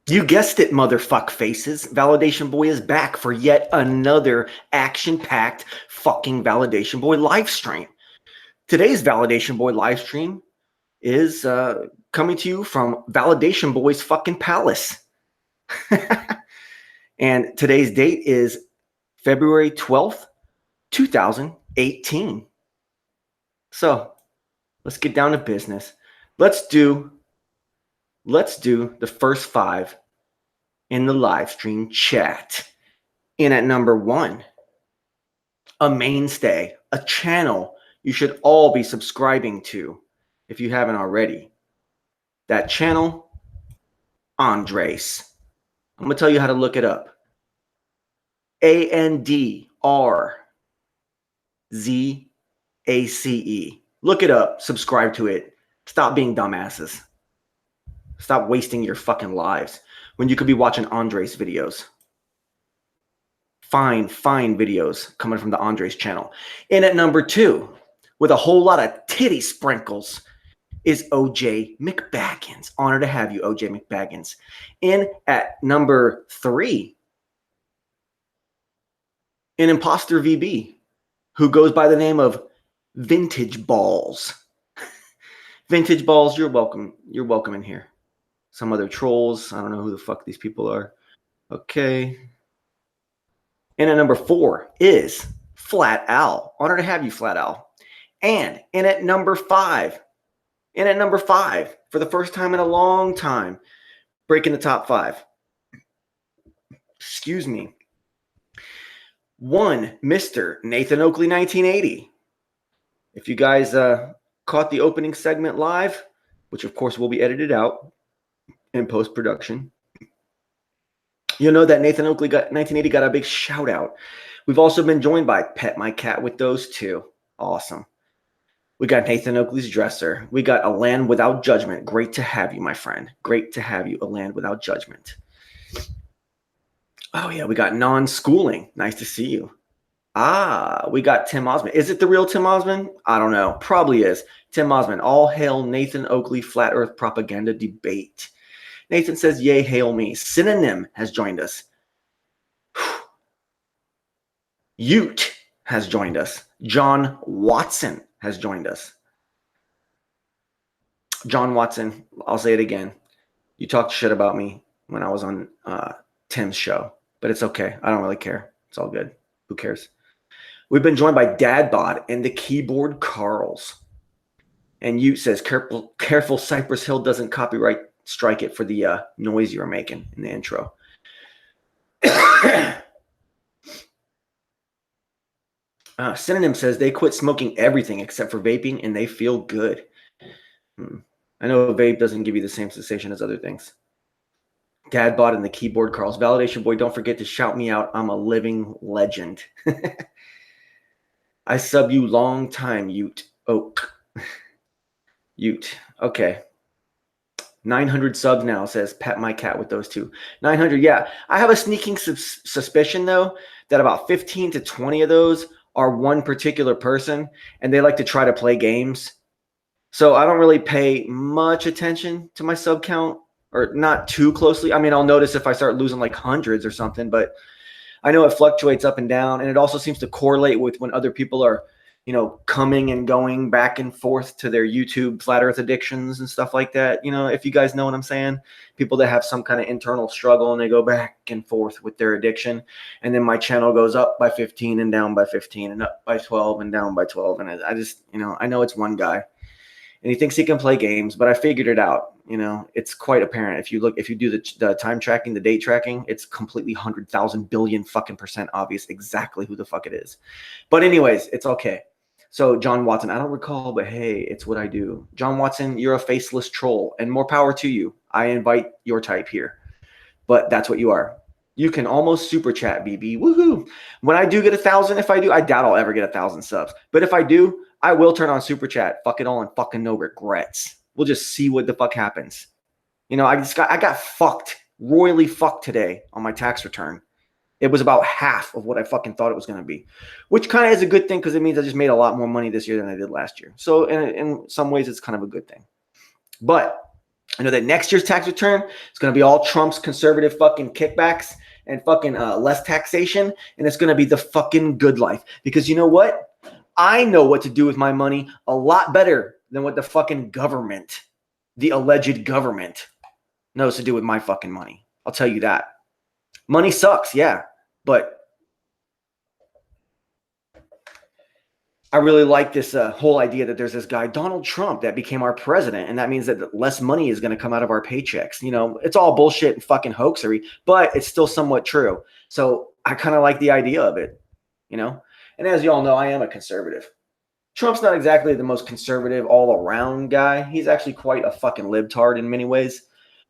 You guessed it, motherfuck faces. Validation Boy is back for yet another action-packed fucking Validation Boy live stream. Today's Validation Boy live stream is coming to you from Validation Boy's fucking palace. And today's date is February 12th, 2018. So let's get down to business. Let's do the first 5 in the live stream chat. And at number 1, a mainstay, a channel you should all be subscribing to if you haven't already. That channel, Andres. I'm going to tell you how to look it up. ANDRZACE. Look it up. Subscribe to it. Stop being dumbasses. Stop wasting your fucking lives when you could be watching Andres videos. Fine videos coming from the Andres channel. And at number 2, with a whole lot of titty sprinkles, is OJ McBaggins. Honor to have you, OJ McBaggins. And at number 3, an imposter VB who goes by the name of Vintage Balls. Vintage Balls, you're welcome. You're welcome in here. Some other trolls. I don't know who the fuck these people are. Okay. And at number 4 is Flat Al. Honor to have you, Flat Al. And at number 5, for the first time in a long time, breaking the top 5. Excuse me. 1, Mr. Nathan Oakley 1980. If you guys caught the opening segment live, which of course will be edited out in post-production, you'll know that Nathan Oakley 1980 got a big shout out. We've also been joined by Pet My Cat with those 2. Awesome. We got Nathan Oakley's dresser. We got A Land Without Judgment. Great to have you, my friend. Great to have you, A Land Without Judgment. Oh, yeah, we got Non-Schooling. Nice to see you. We got Tim Ossman. Is it the real Tim Ossman? I don't know. Probably is. Tim Ossman. All hail Nathan Oakley Flat Earth Propaganda Debate. Nathan says, yay, hail me. Synonym has joined us. Ute has joined us. John Watson has joined us. John Watson, I'll say it again. You talked shit about me when I was on Tim's show, but it's okay. I don't really care. It's all good. Who cares? We've been joined by Dadbod and the Keyboard Carls. And Ute says, careful Cypress Hill doesn't copyright strike it for the noise you were making in the intro. Synonym says they quit smoking everything except for vaping and they feel good. I know vape doesn't give you the same sensation as other things. Dadbot and the Keyboard Carls. Validation Boy, don't forget to shout me out. I'm a living legend. I sub you long time, Ute Oak. Ute. Okay. 900 subs now, says Pet My Cat with those 2. 900, yeah. I have a sneaking suspicion, though, that about 15 to 20 of those are one particular person, and they like to try to play games. So I don't really pay much attention to my sub count, or not too closely. I mean, I'll notice if I start losing like hundreds or something, but I know it fluctuates up and down, and it also seems to correlate with when other people are, you know, coming and going back and forth to their YouTube flat earth addictions and stuff like that. You know, if you guys know what I'm saying, people that have some kind of internal struggle and they go back and forth with their addiction. And then my channel goes up by 15 and down by 15 and up by 12 and down by 12. And I just, you know, I know it's one guy and he thinks he can play games, but I figured it out. You know, it's quite apparent. If you do the time tracking, the date tracking, it's completely 100,000 billion fucking % obvious exactly who the fuck it is. But anyways, it's okay. So John Watson, I don't recall, but hey, it's what I do. John Watson, you're a faceless troll, and more power to you. I invite your type here, but that's what you are. You can almost super chat, BB. Woohoo! When I do get 1,000, if I do, I doubt I'll ever get 1,000 subs. But if I do, I will turn on super chat. Fuck it all and fucking no regrets. We'll just see what the fuck happens. You know, I got fucked, royally fucked today on my tax return. It was about half of what I fucking thought it was going to be, which kind of is a good thing because it means I just made a lot more money this year than I did last year. So in some ways, it's kind of a good thing. But I know that next year's tax return is going to be all Trump's conservative fucking kickbacks and fucking less taxation. And it's going to be the fucking good life. Because you know what? I know what to do with my money a lot better than what the fucking government, the alleged government, knows to do with my fucking money. I'll tell you that. Money sucks, yeah. But I really like this whole idea that there's this guy, Donald Trump, that became our president. And that means that less money is going to come out of our paychecks. You know, it's all bullshit and fucking hoaxery, but it's still somewhat true. So I kind of like the idea of it, you know? And as you all know, I am a conservative. Trump's not exactly the most conservative all around guy. He's actually quite a fucking libtard in many ways.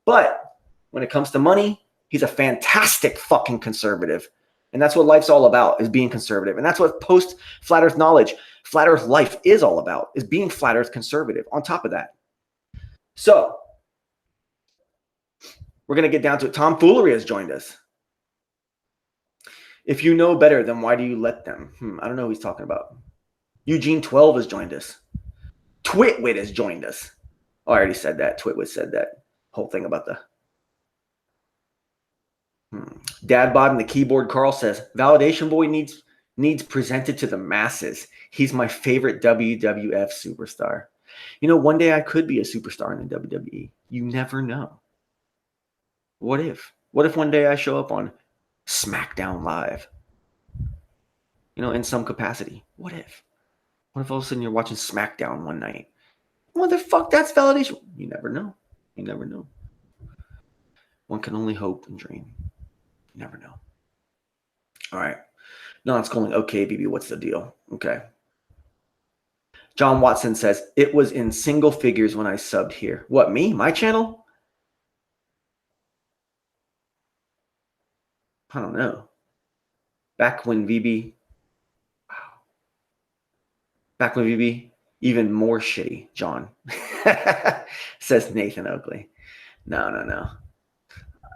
But when it comes to money, he's a fantastic fucking conservative. And that's what life's all about, is being conservative. And that's what post flat earth knowledge, flat earth life is all about, is being flat earth conservative on top of that. So we're going to get down to it. Tomfoolery has joined us. If you know better, then why do you let them? I don't know who he's talking about. Eugene 12 has joined us. Twitwit has joined us. Oh, I already said that. Twitwit said that whole thing about the Dad Bod and the keyboard Carl says, Validation Boy needs presented to the masses. He's my favorite WWF superstar. You know, one day I could be a superstar in the WWE. You never know. What if? What if one day I show up on SmackDown Live? You know, in some capacity. What if? What if all of a sudden you're watching SmackDown one night? What the fuck? That's validation. You never know. You never know. One can only hope and dream. You never know. All right. No, it's calling. Okay, BB, what's the deal? Okay. John Watson says, it was in single figures when I subbed here. What, me? My channel? I don't know. Back when VB, even more shitty, John. Says Nathan Oakley. No.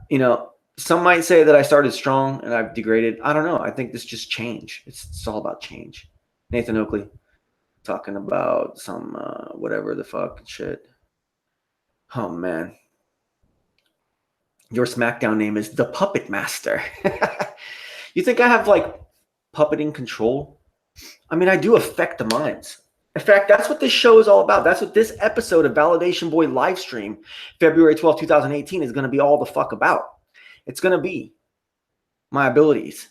You know, some might say that I started strong and I've degraded. I don't know. I think this just change. It's all about change. Nathan Oakley talking about some whatever the fuck shit. Oh, man. Your SmackDown name is the Puppet Master. You think I have, like, puppeting control? I mean, I do affect the minds. In fact, that's what this show is all about. That's what this episode of Validation Boy live stream, February 12, 2018, is going to be all the fuck about. It's going to be my abilities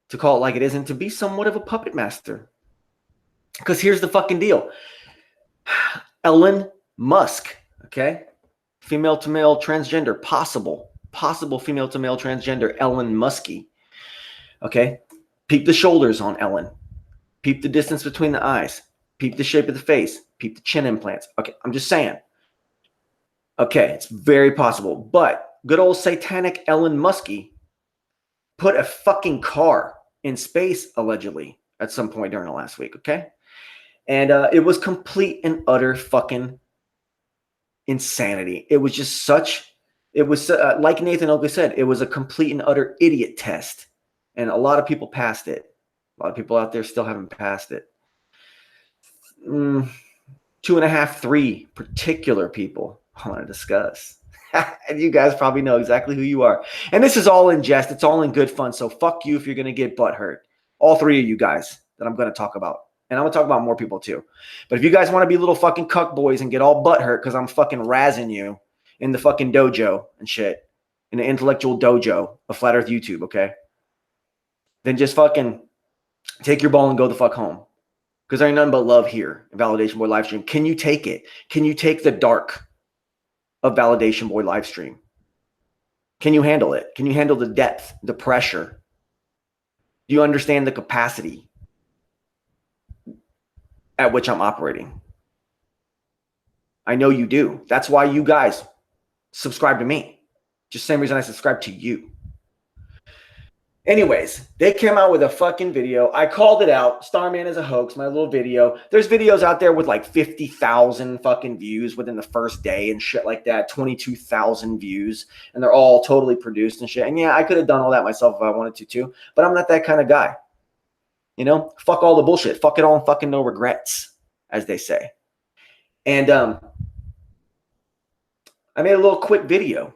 to call it like it is and to be somewhat of a puppet master. Because here's the fucking deal. Elon Musk, okay? Female to male transgender, possible female to male transgender, Elon Muskie. Okay? Peep the shoulders on Ellen. Peep the distance between the eyes. Peep the shape of the face. Peep the chin implants. Okay, I'm just saying. Okay, it's very possible. But good old satanic Elon Muskie put a fucking car in space, allegedly, at some point during the last week, okay? And it was complete and utter fucking insanity. It was just such, it was like Nathan Oakley said, it was a complete and utter idiot test. And a lot of people passed it. A lot of people out there still haven't passed it. 2.5, 3 particular people I want to discuss. And you guys probably know exactly who you are. And this is all in jest. It's all in good fun. So fuck you if you're going to get butthurt. All 3 of you guys that I'm going to talk about. And I'm going to talk about more people too. But if you guys want to be little fucking cuck boys and get all butthurt because I'm fucking razzing you in the fucking dojo and shit, in the intellectual dojo of Flat Earth YouTube, okay? Then just fucking take your ball and go the fuck home. Because there ain't nothing but love here in Validation Boy Livestream. Can you take it? Can you take the dark of Validation Boy Livestream? Can you handle it? Can you handle the depth, the pressure? Do you understand the capacity at which I'm operating? I know you do. That's why you guys subscribe to me. Just the same reason I subscribe to you. Anyways, they came out with a fucking video. I called it out. Starman is a hoax, my little video. There's videos out there with like 50,000 fucking views within the first day and shit like that. 22,000 views. And they're all totally produced and shit. And yeah, I could have done all that myself if I wanted to too. But I'm not that kind of guy. You know? Fuck all the bullshit. Fuck it all and fucking no regrets, as they say. And I made a little quick video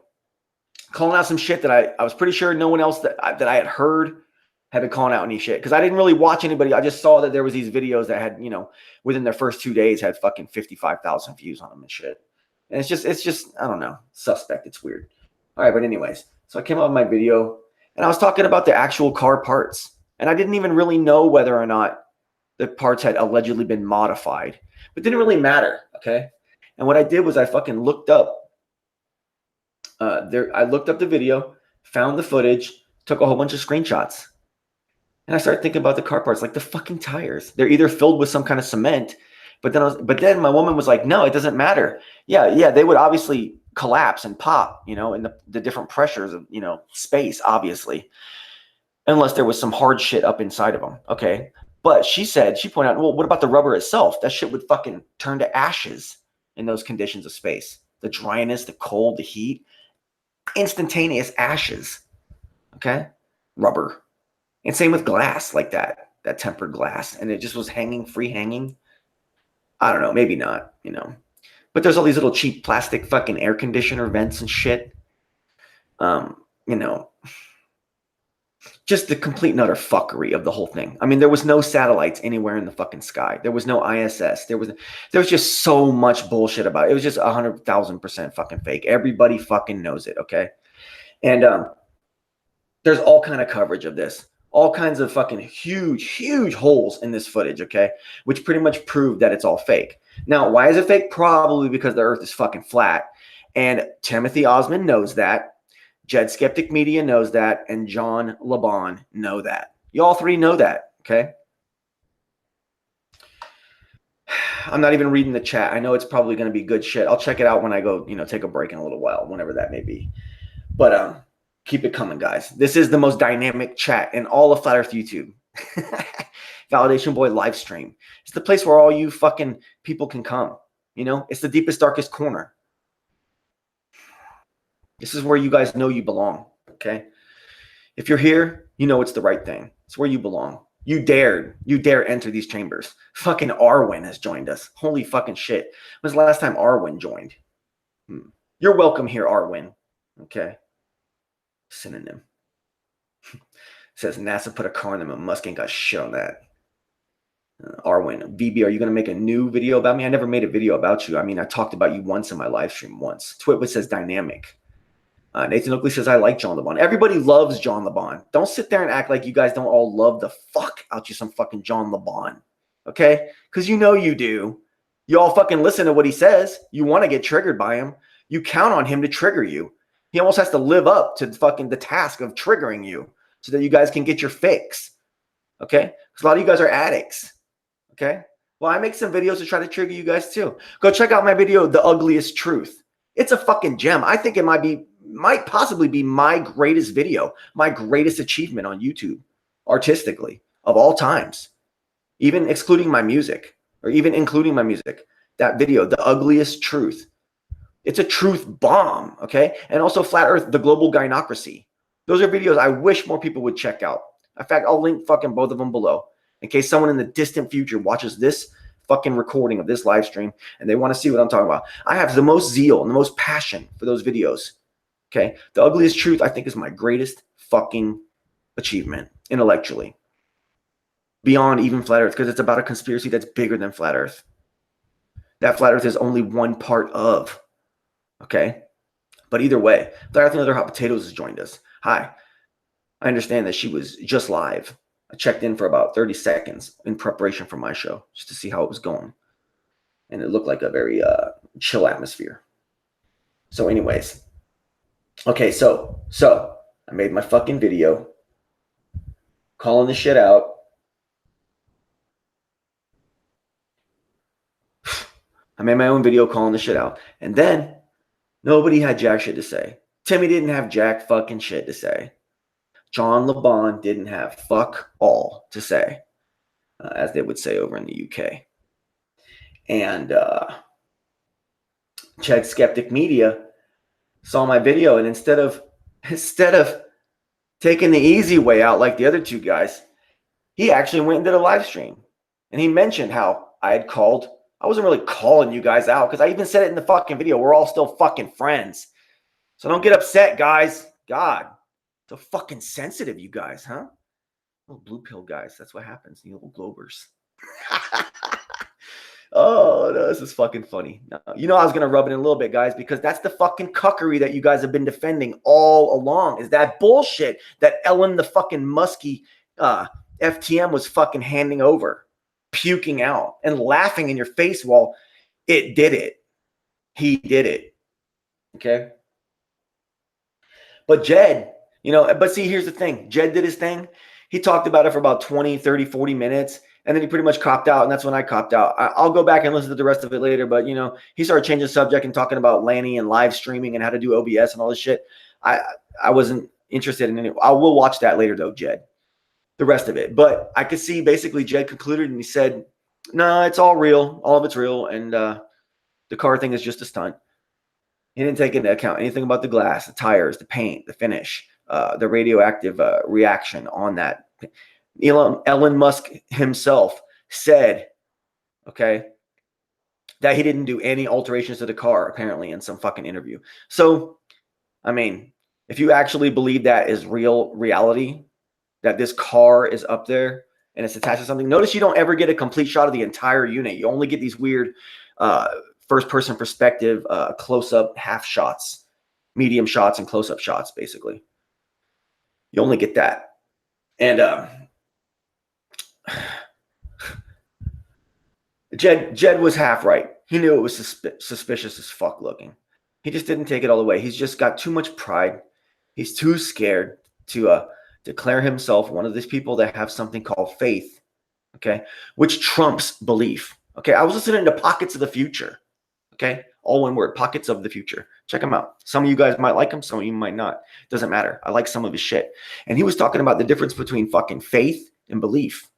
calling out some shit that I was pretty sure no one else that I had heard had been calling out any shit, because I didn't really watch anybody. I just saw that there was these videos that had, within their first 2 days had fucking 55,000 views on them and shit. And it's just I don't know, suspect. It's weird. All right, but anyways, so I came up with my video and I was talking about the actual car parts, and I didn't even really know whether or not the parts had allegedly been modified, but it didn't really matter. Okay, and what I did was I fucking looked up. I looked up the video, found the footage, took a whole bunch of screenshots. And I started thinking about the car parts, like the fucking tires. They're either filled with some kind of cement, but then my woman was like, no, it doesn't matter. Yeah, they would obviously collapse and pop, in the different pressures of, space, obviously, unless there was some hard shit up inside of them. Okay. But she pointed out, well, what about the rubber itself? That shit would fucking turn to ashes in those conditions of space. The dryness, the cold, the heat, instantaneous ashes. Okay. Rubber. And same with glass, like that tempered glass. And it just was free hanging. I don't know, maybe not, But there's all these little cheap plastic fucking air conditioner vents and shit. Just the complete and utter fuckery of the whole thing. I mean, there was no satellites anywhere in the fucking sky. There was no ISS. There was just so much bullshit about it. It was just 100,000% fucking fake. Everybody fucking knows it, okay? And there's all kind of coverage of this. All kinds of fucking huge holes in this footage, okay? Which pretty much prove that it's all fake. Now, why is it fake? Probably because the earth is fucking flat. And Timothy Ossman knows that. GED Skeptic Media knows that. And John LeBon know that. You all three know that, okay? I'm not even reading the chat. I know it's probably going to be good shit. I'll check it out when I go, take a break in a little while, whenever that may be. But keep it coming, guys. This is the most dynamic chat in all of Flat Earth YouTube. Validation Boy live stream. It's the place where all you fucking people can come. It's the deepest, darkest corner. This is where you guys know you belong, okay? If you're here, it's the right thing. It's where you belong. You dare enter these chambers. Fucking Arwen has joined us. Holy fucking shit. When was the last time Arwen joined? You're welcome here, Arwen. Okay. Synonym. Says NASA put a car in them and Musk ain't got shit on that. Arwen, VB, are you going to make a new video about me? I never made a video about you. I mean, I talked about you once in my live stream once. Twitwood says dynamic. Nathan Oakley says, I like John LeBon. Everybody loves John LeBon. Don't sit there and act like you guys don't all love the fuck out you some fucking John LeBon. Okay? Because you do. You all fucking listen to what he says. You want to get triggered by him. You count on him to trigger you. He almost has to live up to fucking the task of triggering you so that you guys can get your fix. Okay? Because a lot of you guys are addicts. Okay? Well, I make some videos to try to trigger you guys too. Go check out my video, The Ugliest Truth. It's a fucking gem. I think it might possibly be my greatest video, my greatest achievement on YouTube, artistically, of all times. Even excluding my music, or even including my music. That video, The Ugliest Truth. It's a truth bomb, okay? And also Flat Earth, The Global Gynocracy. Those are videos I wish more people would check out. In fact, I'll link fucking both of them below in case someone in the distant future watches this fucking recording of this live stream and they want to see what I'm talking about. I have the most zeal and the most passion for those videos, okay? The Ugliest Truth, I think, is my greatest fucking achievement intellectually. Beyond even Flat Earth, because it's about a conspiracy that's bigger than Flat Earth. That Flat Earth is only one part of, okay? But either way, Flat Earth and Other Hot Potatoes has joined us. Hi. I understand that she was just live. I checked in for about 30 seconds in preparation for my show just to see how it was going. And it looked like a very chill atmosphere. So anyways. Okay, so I made my fucking video calling the shit out. I made my own video calling the shit out. And then nobody had jack shit to say. Timmy didn't have jack fucking shit to say. John LeBon didn't have fuck all to say, as they would say over in the UK. And GED Skeptic Media saw my video, and instead of taking the easy way out like the other two guys, he actually went and did a live stream. And he mentioned how I had called I wasn't really calling you guys out because I even said it in the fucking video. We're all still fucking friends. So don't get upset, guys. God, so fucking sensitive, you guys, huh? Little blue pill guys. That's what happens. You little globers. Oh, no, this is fucking funny. You know I was going to rub it in a little bit, guys, because that's the fucking cuckery that you guys have been defending all along, is that bullshit that Ellen the fucking Muskie FTM was fucking handing over, puking out, and laughing in your face while it did it. He did it. Okay? But Jed, but see, here's the thing. Jed did his thing. He talked about it for about 20, 30, 40 minutes. And then he pretty much copped out. And that's when I copped out. I'll go back and listen to the rest of it later. But, he started changing the subject and talking about Lanny and live streaming and how to do OBS and all this shit. I wasn't interested in it. I will watch that later, though, Jed. The rest of it. But I could see basically Jed concluded and he said, no, it's all real. All of it's real. And the car thing is just a stunt. He didn't take into account anything about the glass, the tires, the paint, the finish, the radioactive reaction on that. Elon Musk himself said, okay, that he didn't do any alterations to the car, apparently, in some fucking interview. So, I mean, if you actually believe that is reality, that this car is up there and it's attached to something, notice you don't ever get a complete shot of the entire unit. You only get these weird first-person perspective, close-up half shots, medium shots, and close-up shots, basically. You only get that. And Jed was half right. He knew it was suspicious as fuck looking. He just didn't take it all the way. He's just got too much pride. He's too scared to declare himself one of these people that have something called faith, okay, which trumps belief. Okay, I was listening to Pockets of the Future. Okay, all one word, Pockets of the Future. Check him out. Some of you guys might like him, some of you might not. Doesn't matter. I like some of his shit. And he was talking about the difference between fucking faith and belief.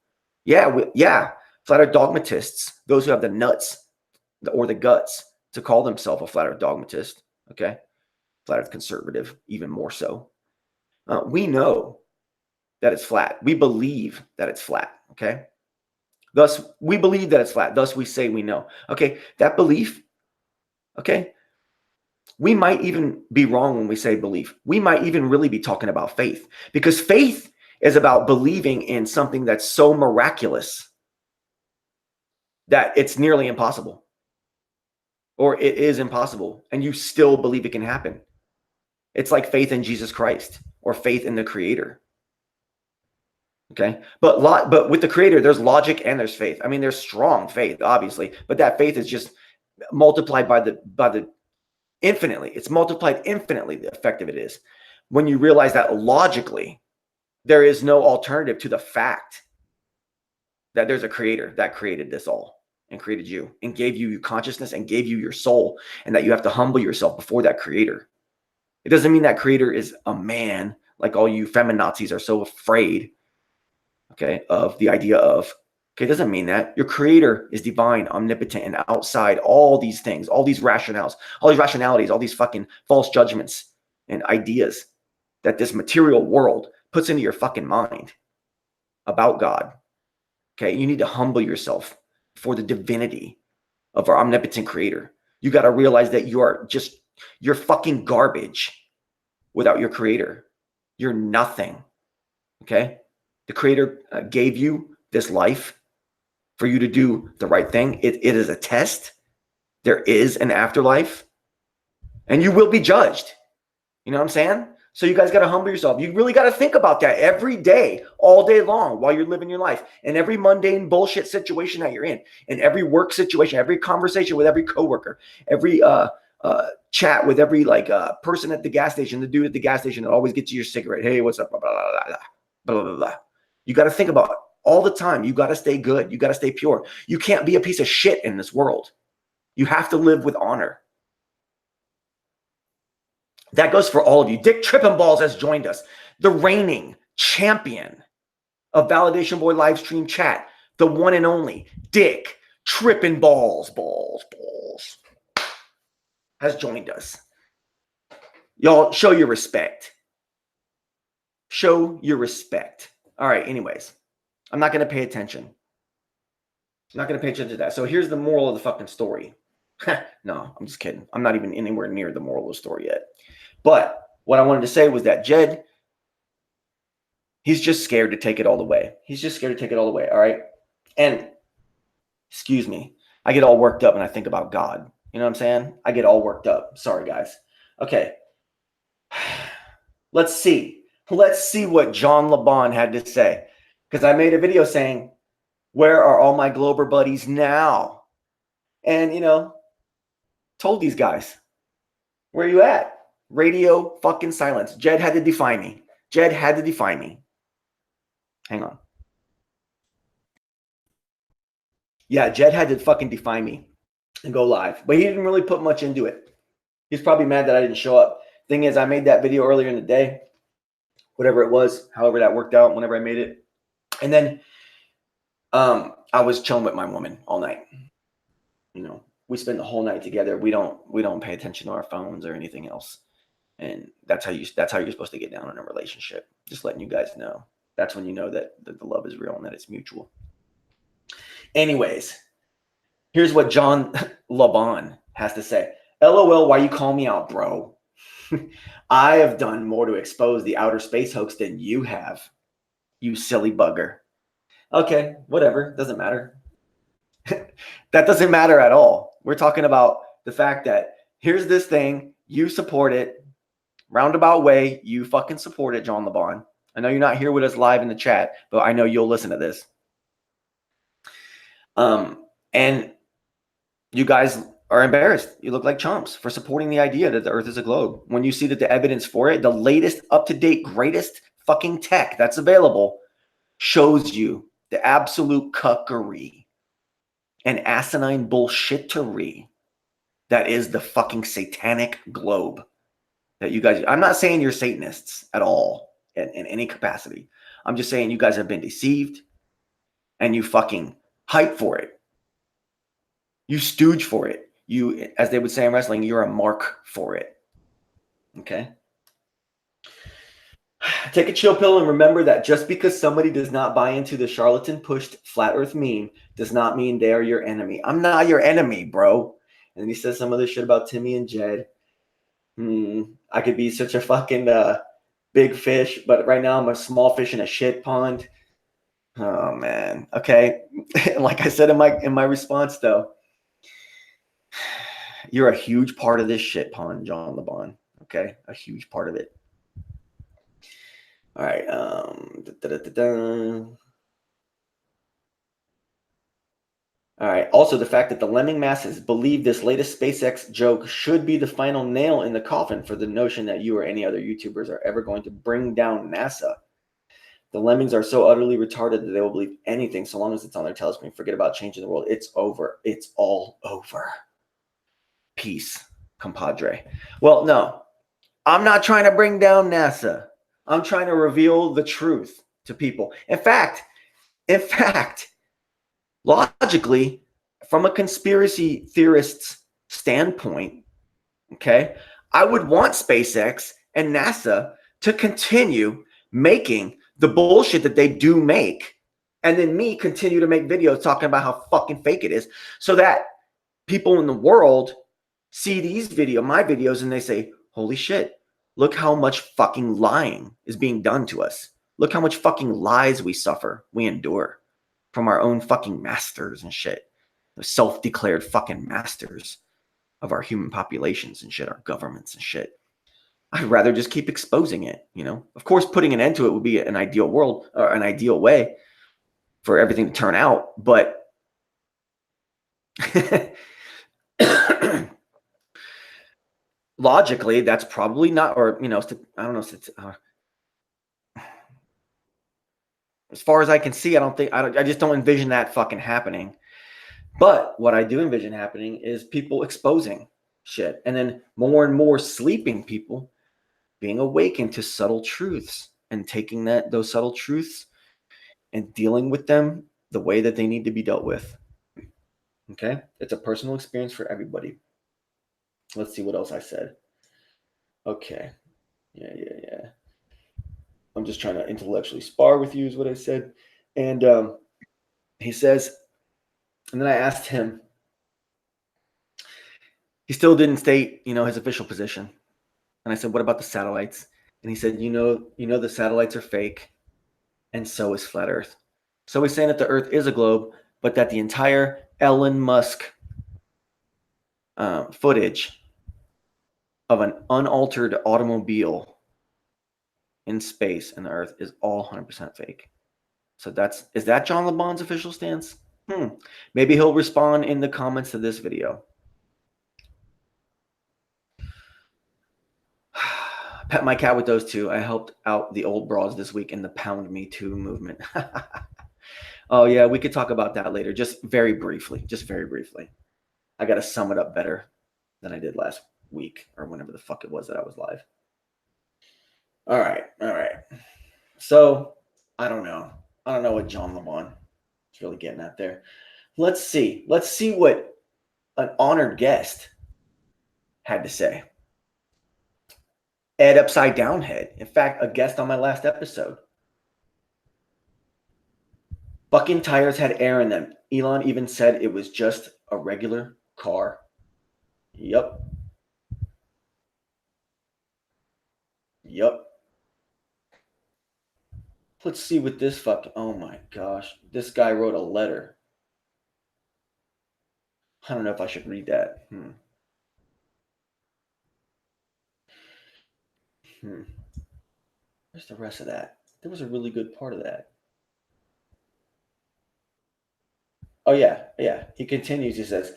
Yeah. Flat earth dogmatists, those who have the nuts or the guts to call themselves a flat earth dogmatist, okay? Flat earth conservative, even more so. We know that it's flat. We believe that it's flat, okay? Thus, we believe that it's flat. Thus, we say we know. Okay, that belief, okay? We might even be wrong when we say belief. We might even really be talking about faith, because faith is about believing in something that's so miraculous that it's nearly impossible, or it is impossible, and you still believe it can happen. It's like faith in Jesus Christ or faith in the Creator. Okay, but with the Creator, there's logic and there's faith. I mean, there's strong faith, obviously, but that faith is just multiplied by the infinitely. It's multiplied infinitely, the effective it is when you realize that logically there is no alternative to the fact that there's a Creator that created this all and created you and gave you your consciousness and gave you your soul, and that you have to humble yourself before that Creator. It doesn't mean that Creator is a man, like all you feminazis are so afraid, okay, of the idea of. Okay, it doesn't mean that. Your Creator is divine, omnipotent, and outside all these things, all these rationales, all these rationalities, all these fucking false judgments and ideas that this material world puts into your fucking mind about God. Okay, you need to humble yourself for the divinity of our omnipotent Creator. You got to realize that you're fucking garbage without your Creator. You're nothing. Okay, the Creator gave you this life for you to do the right thing. It is a test. There is an afterlife, and you will be judged. You know what I'm saying? So you guys got to humble yourself. You really got to think about that every day, all day long, while you're living your life, in every mundane bullshit situation that you're in every work situation, every conversation with every coworker, every chat with every person at the gas station, the dude at the gas station that always gets you your cigarette. Hey, what's up? Blah, blah, blah, blah, blah, blah, blah. You got to think about it all the time. You got to stay good. You got to stay pure. You can't be a piece of shit in this world. You have to live with honor. That goes for all of you. Dick Trippinballs has joined us, the reigning champion of Validation Boy live stream chat, the one and only Dick Trippinballs, balls, has joined us. Y'all show your respect. Show your respect. All right, anyways, I'm not going to pay attention. Not going to pay attention to that. So here's the moral of the fucking story. No, I'm just kidding. I'm not even anywhere near the moral of the story yet. But what I wanted to say was that Jed, he's just scared to take it all the way. He's just scared to take it all the way. All right. And excuse me, I get all worked up when I think about God. You know what I'm saying? I get all worked up. Sorry, guys. Okay. Let's see. Let's see what John LeBon had to say. Because I made a video saying, where are all my Glober buddies now? And, you know, told these guys, where are you at? Radio fucking silence. Jed had to defy me. Jed had to defy me. Hang on. Yeah, Jed had to fucking defy me and go live. But he didn't really put much into it. He's probably mad that I didn't show up. Thing is, I made that video earlier in the day. Whatever it was, however that worked out, whenever I made it. And then I was chilling with my woman all night. You know, we spend the whole night together. We don't pay attention to our phones or anything else. And that's how you're supposed to get down in a relationship. Just letting you guys know. That's when you know that the love is real and that it's mutual. Anyways, here's what John LeBon has to say. LOL, why you call me out, bro? I have done more to expose the outer space hoax than you have, you silly bugger. Okay, whatever. Doesn't matter. That doesn't matter at all. We're talking about the fact that here's this thing. You support it. Roundabout way, you fucking support it, John LeBon. I know you're not here with us live in the chat, but I know you'll listen to this. And you guys are embarrassed. You look like chumps for supporting the idea that the Earth is a globe. When you see that the evidence for it, the latest, up-to-date, greatest fucking tech that's available shows you the absolute cuckery and asinine bullshittery that is the fucking satanic globe that you guys, I'm not saying you're Satanists at all in any capacity. I'm just saying you guys have been deceived and you fucking hype for it. You stooge for it. You, as they would say in wrestling, you're a mark for it. Okay? Take a chill pill and remember that just because somebody does not buy into the charlatan pushed flat earth meme does not mean they are your enemy. I'm not your enemy, bro. And then he says some other shit about Timmy and Jed. I could be such a fucking big fish, but right now I'm a small fish in a shit pond. Oh man. Okay. Like I said in my response though, you're a huge part of this shit pond, John LeBon. Okay, a huge part of it. All right. All right. Also, the fact that the lemming masses believe this latest SpaceX joke should be the final nail in the coffin for the notion that you or any other YouTubers are ever going to bring down NASA. The lemmings are so utterly retarded that they will believe anything so long as it's on their telescreen. Forget about changing the world. It's over. It's all over. Peace, compadre. Well, no, I'm not trying to bring down NASA. I'm trying to reveal the truth to people. In fact, logically, from a conspiracy theorist's standpoint, okay, I would want SpaceX and NASA to continue making the bullshit that they do make, and then me continue to make videos talking about how fucking fake it is, so that people in the world see my videos, and they say, holy shit, look how much fucking lying is being done to us. Look how much fucking lies we endure from our own fucking masters and shit. The self-declared fucking masters of our human populations and shit, our governments and shit. I'd rather just keep exposing it, you know? Of course, putting an end to it would be an ideal world or an ideal way for everything to turn out, but logically, that's probably not, or, you know, I don't know. As far as I can see, I just don't envision that fucking happening. But what I do envision happening is people exposing shit, and then more and more sleeping people being awakened to subtle truths and taking those subtle truths and dealing with them the way that they need to be dealt with. Okay? It's a personal experience for everybody. Let's see what else I said. Okay. Yeah. I'm just trying to intellectually spar with you is what I said. And he says, And then I asked him, he still didn't state, his official position. And I said, what about the satellites? And he said, the satellites are fake, and so is flat Earth. So he's saying that the Earth is a globe, but that the entire Elon Musk footage of an unaltered automobile in space and the Earth is all 100% fake. So is that John LeBon's official stance? Maybe he'll respond in the comments to this video. Pet my cat with those two. I helped out the old broads this week in the Pound Me Too movement. Oh, yeah, we could talk about that later. Just very briefly. I got to sum it up better than I did last week or whenever the fuck it was that I was live. All right. So, I don't know what John LeBon is really getting at there. Let's see what an honored guest had to say. Ed Upside Down Head. In fact, a guest on my last episode. Fucking tires had air in them. Elon even said it was just a regular car. Yep. Let's see what this oh my gosh. This guy wrote a letter. I don't know if I should read that. Where's the rest of that? There was a really good part of that. Oh, yeah. He continues. He says,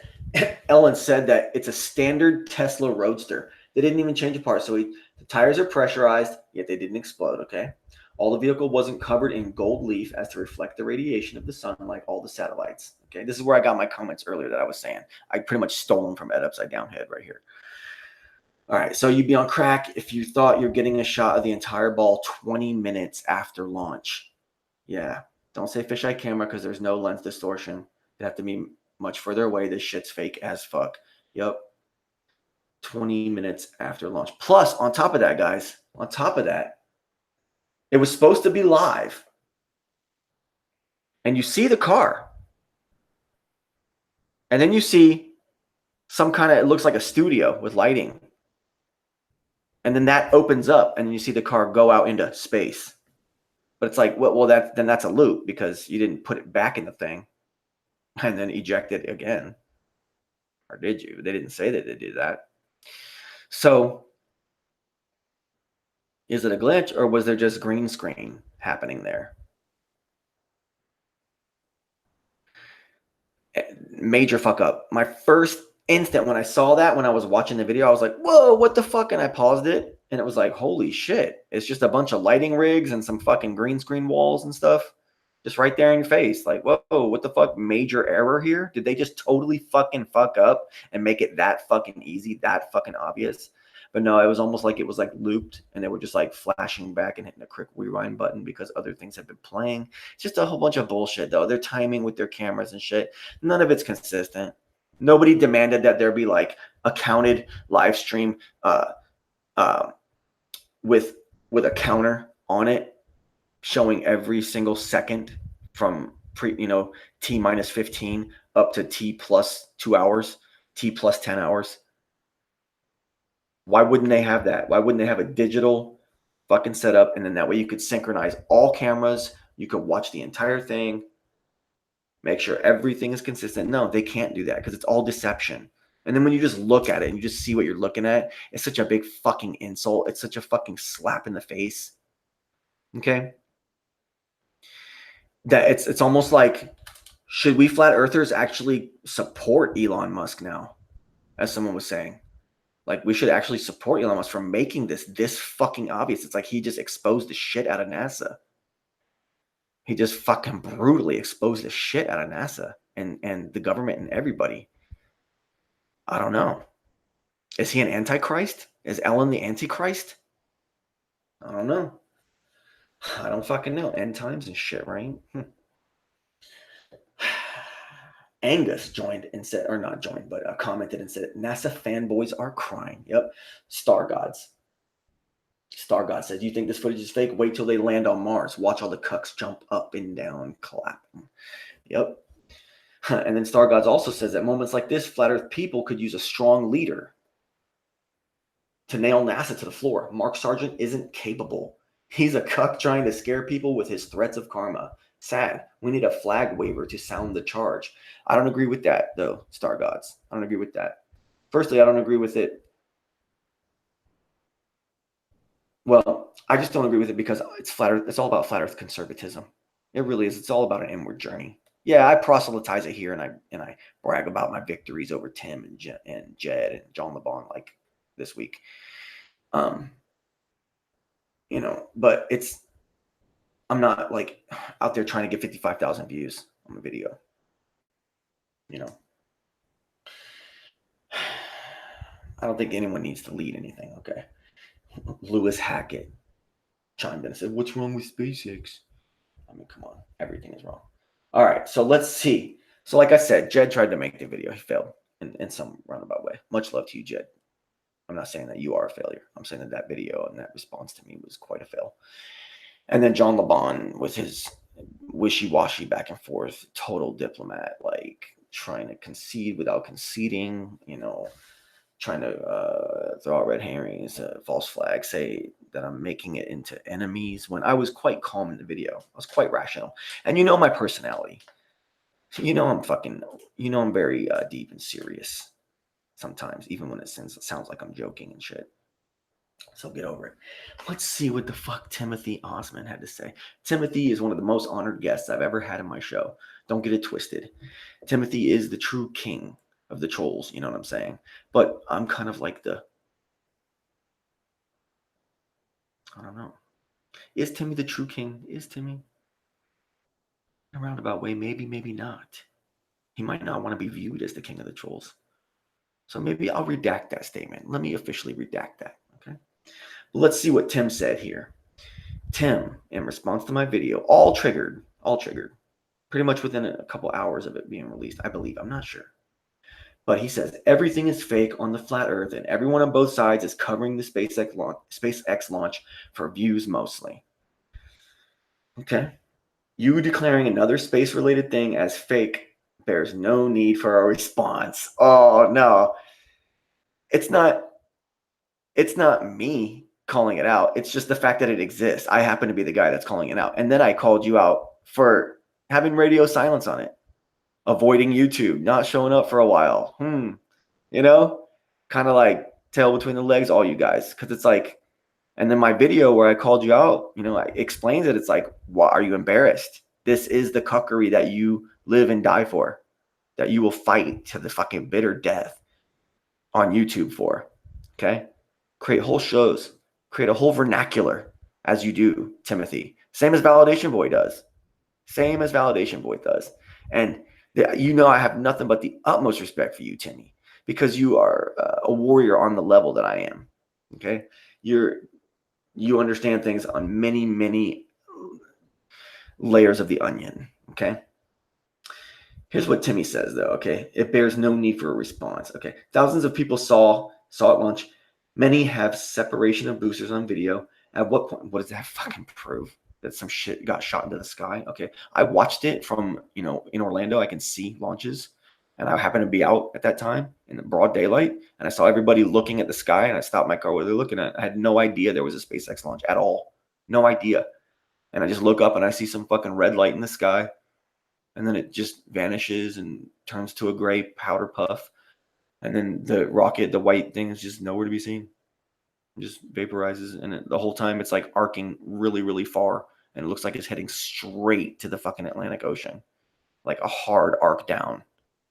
Ellen said that it's a standard Tesla Roadster. They didn't even change a part. So the tires are pressurized, yet they didn't explode, okay? All the vehicle wasn't covered in gold leaf as to reflect the radiation of the sun like all the satellites, okay? This is where I got my comments earlier that I was saying. I pretty much stole them from Ed Upside Down Head right here. All right, so you'd be on crack if you thought you're getting a shot of the entire ball 20 minutes after launch. Yeah, don't say fisheye camera because there's no lens distortion. You have to be much further away. This shit's fake as fuck. Yep. 20 minutes after launch. Plus, on top of that, guys, it was supposed to be live. And you see the car. And then you see some kind of, it looks like a studio with lighting. And then that opens up and you see the car go out into space. But it's like, well, then that's a loop because you didn't put it back in the thing and then eject it again. Or did you? They didn't say that they did that. So is it a glitch or was there just green screen happening there? Major fuck up. My first instant when I saw that, when I was watching the video, I was like, whoa, what the fuck? And I paused it and it was like, holy shit. It's just a bunch of lighting rigs and some fucking green screen walls and stuff. Just right there in your face. Like, whoa, what the fuck? Major error here? Did they just totally fucking fuck up and make it that fucking easy, that fucking obvious? But no, it was almost like it was like looped and they were just like flashing back and hitting a quick rewind button because other things have been playing. It's just a whole bunch of bullshit though. Their timing with their cameras and shit. None of it's consistent. Nobody demanded that there be like a counted live stream with a counter on it showing every single second from T minus 15 up to T plus 2 hours, T plus 10 hours. Why wouldn't they have that? Why wouldn't they have a digital fucking setup? And then that way you could synchronize all cameras. You could watch the entire thing. Make sure everything is consistent. No, they can't do that because it's all deception. And then when you just look at it and you just see what you're looking at, it's such a big fucking insult. It's such a fucking slap in the face. Okay? That it's almost like, should we flat earthers actually support Elon Musk now? As someone was saying. Like, we should actually support Elon Musk for making this fucking obvious. It's like he just exposed the shit out of NASA. He just fucking brutally exposed the shit out of NASA and the government and everybody. I don't know. Is he an antichrist? Is Ellen the antichrist? I don't know. I don't fucking know. End times and shit, right? Angus joined and said, or not joined, but commented and said, NASA fanboys are crying. Yep. Star God says, do you think this footage is fake? Wait till they land on Mars. Watch all the cucks jump up and down, clap. Yep. And then Star Gods also says that moments like this, flat Earth people could use a strong leader to nail NASA to the floor. Mark Sargent isn't capable. He's a cuck trying to scare people with his threats of karma. Sad. We need a flag waver to sound the charge. I don't agree with that, though, Star Gods. I don't agree with that. Firstly, I don't agree with it. Well, I just don't agree with it because it's flat Earth. It's all about flat Earth conservatism. It really is. It's all about an inward journey. Yeah, I proselytize it here, and I brag about my victories over Tim and Jed and John LeBon like this week. But I'm not like out there trying to get 55,000 views on the video. I don't think anyone needs to lead anything. Okay. Lewis Hackett chimed in and said, "What's wrong with SpaceX?" I mean, come on, everything is wrong. All right, so let's see. So like I said, Jed tried to make the video. He failed in some roundabout way. Much love to you, Jed. I'm not saying that you are a failure. I'm saying that video and that response to me was quite a fail. And then John LeBon with his wishy-washy back and forth, total diplomat, like trying to concede without conceding, trying to throw out red herrings, false flag, say that I'm making it into enemies when I was quite calm in the video. I was quite rational. And my personality. I'm very deep and serious sometimes, even when it sounds like I'm joking and shit. So get over it. Let's see what the fuck Timothy Ossman had to say. Timothy is one of the most honored guests I've ever had in my show. Don't get it twisted. Timothy is the true king of the trolls, you know what I'm saying? But I'm kind of like I don't know. Is Timmy the true king? Is Timmy? In a roundabout way, maybe, maybe not. He might not want to be viewed as the king of the trolls. So maybe I'll redact that statement. Let me officially redact that, okay? Let's see what Tim said here. Tim, in response to my video, all triggered, pretty much within a couple hours of it being released, I believe. I'm not sure. But he says, everything is fake on the flat Earth, and everyone on both sides is covering the SpaceX launch for views mostly. Okay. You declaring another space-related thing as fake bears no need for a response. Oh, no. It's not me calling it out. It's just the fact that it exists. I happen to be the guy that's calling it out. And then I called you out for having radio silence on it, avoiding YouTube, not showing up for a while. Kind of like tail between the legs, all you guys. Because it's like, and then my video where I called you out, I explains it. It's like, why are you embarrassed? This is the cuckery that you live and die for, that you will fight to the fucking bitter death on YouTube for. Okay? Create whole shows, create a whole vernacular as you do, Timothy. Same as Validation Boy does. And I have nothing but the utmost respect for you, Timmy, because you are a warrior on the level that I am. Okay? You understand things on many, many layers of the onion. Okay? Here's what Timmy says, though. Okay? It bears no need for a response. Okay? Thousands of people saw it launch. Many have separation of boosters on video. At what point? What does that fucking prove? That some shit got shot into the sky? Okay. I watched it from, in Orlando. I can see launches. And I happened to be out at that time in the broad daylight. And I saw everybody looking at the sky. And I stopped my car. What they're looking at. I had no idea there was a SpaceX launch at all. No idea. And I just look up and I see some fucking red light in the sky. And then it just vanishes and turns to a gray powder puff. And then the rocket, the white thing, is just nowhere to be seen. It just vaporizes. And the whole time it's like arcing really, really far. And it looks like it's heading straight to the fucking Atlantic Ocean. Like a hard arc down.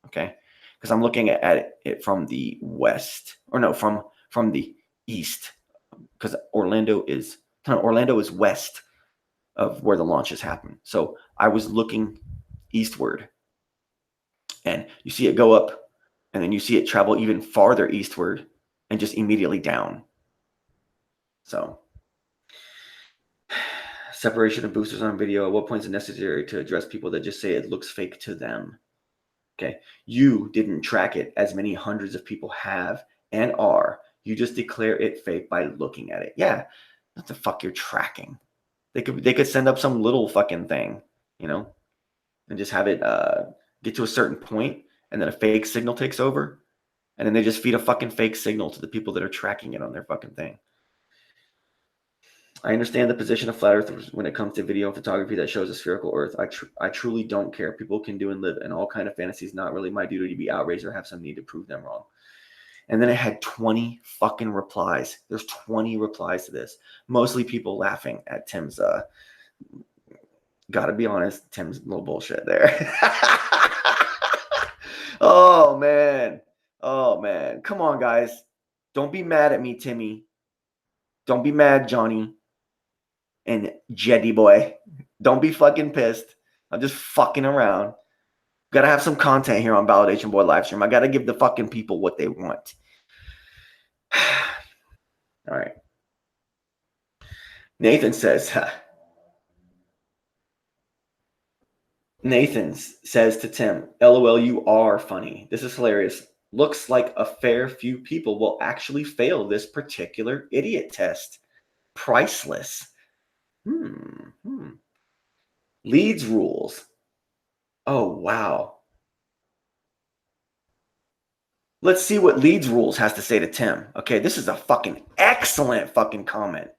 Okay? Because I'm looking at it from the west. Or no, from the east. Because Orlando is west of where the launches happen. So I was looking eastward. And you see it go up. And then you see it travel even farther eastward and just immediately down. So, separation of boosters on video. At what point is it necessary to address people that just say it looks fake to them? Okay. You didn't track it as many hundreds of people have and are. You just declare it fake by looking at it. Yeah. What the fuck you're tracking? They could send up some little fucking thing, and just have it get to a certain point, and then a fake signal takes over, and then they just feed a fucking fake signal to the people that are tracking it on their fucking thing. I understand the position of flat earthers when it comes to video and photography that shows a spherical earth. I truly don't care. People can do and live in all kind of fantasies. Not really my duty to be outraged or have some need to prove them wrong. And then it had 20 fucking replies. There's 20 replies to this. Mostly people laughing at Tim's, gotta be honest, Tim's little bullshit there. Oh, man. Oh, man. Come on, guys. Don't be mad at me, Timmy. Don't be mad, Johnny. And Jetty boy. Don't be fucking pissed. I'm just fucking around. Gotta have some content here on Validation Boy Livestream. I gotta give the fucking people what they want. All right. Nathan says to Tim, LOL, you are funny. This is hilarious. Looks like a fair few people will actually fail this particular idiot test. Priceless. Leedsrulz. Oh, wow. Let's see what Leedsrulz has to say to Tim. Okay, this is a fucking excellent fucking comment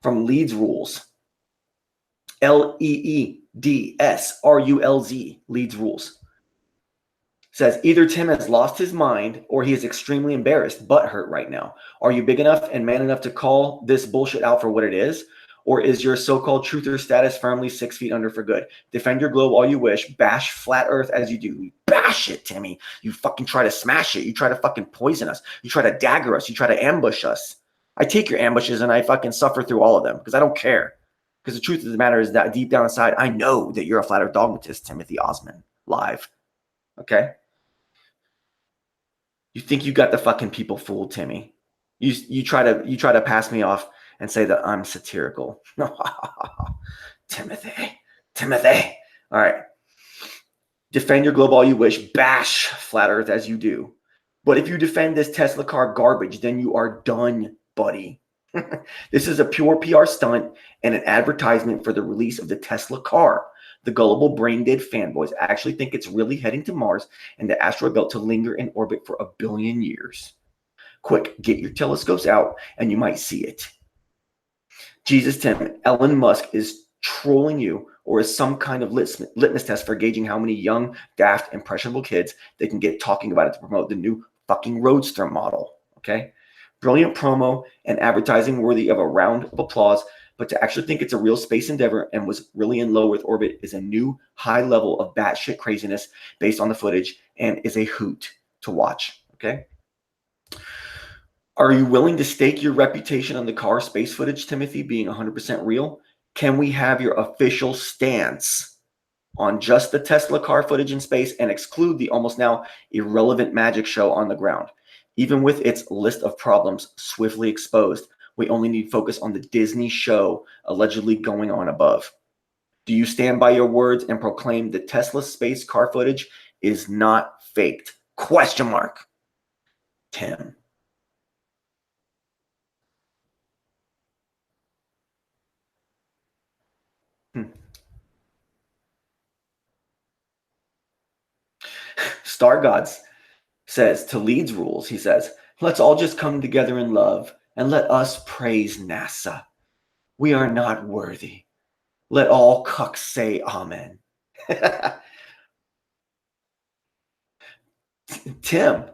from Leedsrulz. Leedsrulz. Leedsrulz. Says, either Tim has lost his mind or he is extremely embarrassed, butthurt right now. Are you big enough and man enough to call this bullshit out for what it is? Or is your so-called truther status firmly 6 feet under for good? Defend your globe all you wish. Bash flat earth as you do. Bash it, Timmy. You fucking try to smash it. You try to fucking poison us. You try to dagger us. You try to ambush us. I take your ambushes and I fucking suffer through all of them because I don't care. Because the truth of the matter is that deep down inside, I know that you're a flat earth dogmatist, Timothy Ossman. Live. Okay? You think you got the fucking people fooled, Timmy. You try to pass me off and say that I'm satirical. Timothy. All right. Defend your globe all you wish. Bash flat earth as you do. But if you defend this Tesla car garbage, then you are done, buddy. This is a pure PR stunt and an advertisement for the release of the Tesla car. The gullible brain-dead fanboys actually think it's really heading to Mars and the asteroid belt to linger in orbit for 1 billion years. Quick, get your telescopes out and you might see it. Jesus, Tim, Elon Musk is trolling you or is some kind of litmus test for gauging how many young, daft, impressionable kids they can get talking about it to promote the new fucking Roadster model, okay? Brilliant promo and advertising worthy of a round of applause, but to actually think it's a real space endeavor and was really in low Earth orbit is a new high level of batshit craziness based on the footage and is a hoot to watch, okay? Are you willing to stake your reputation on the car space footage, Timothy, being 100% real? Can we have your official stance on just the Tesla car footage in space and exclude the almost now irrelevant magic show on the ground? Even with its list of problems swiftly exposed, we only need focus on the Disney show allegedly going on above. Do you stand by your words and proclaim the Tesla space car footage is not faked? Question mark. Tim. Star Gods says to Leedsrulz, he says, let's all just come together in love and let us praise NASA. We are not worthy. Let all cucks say amen. Tim,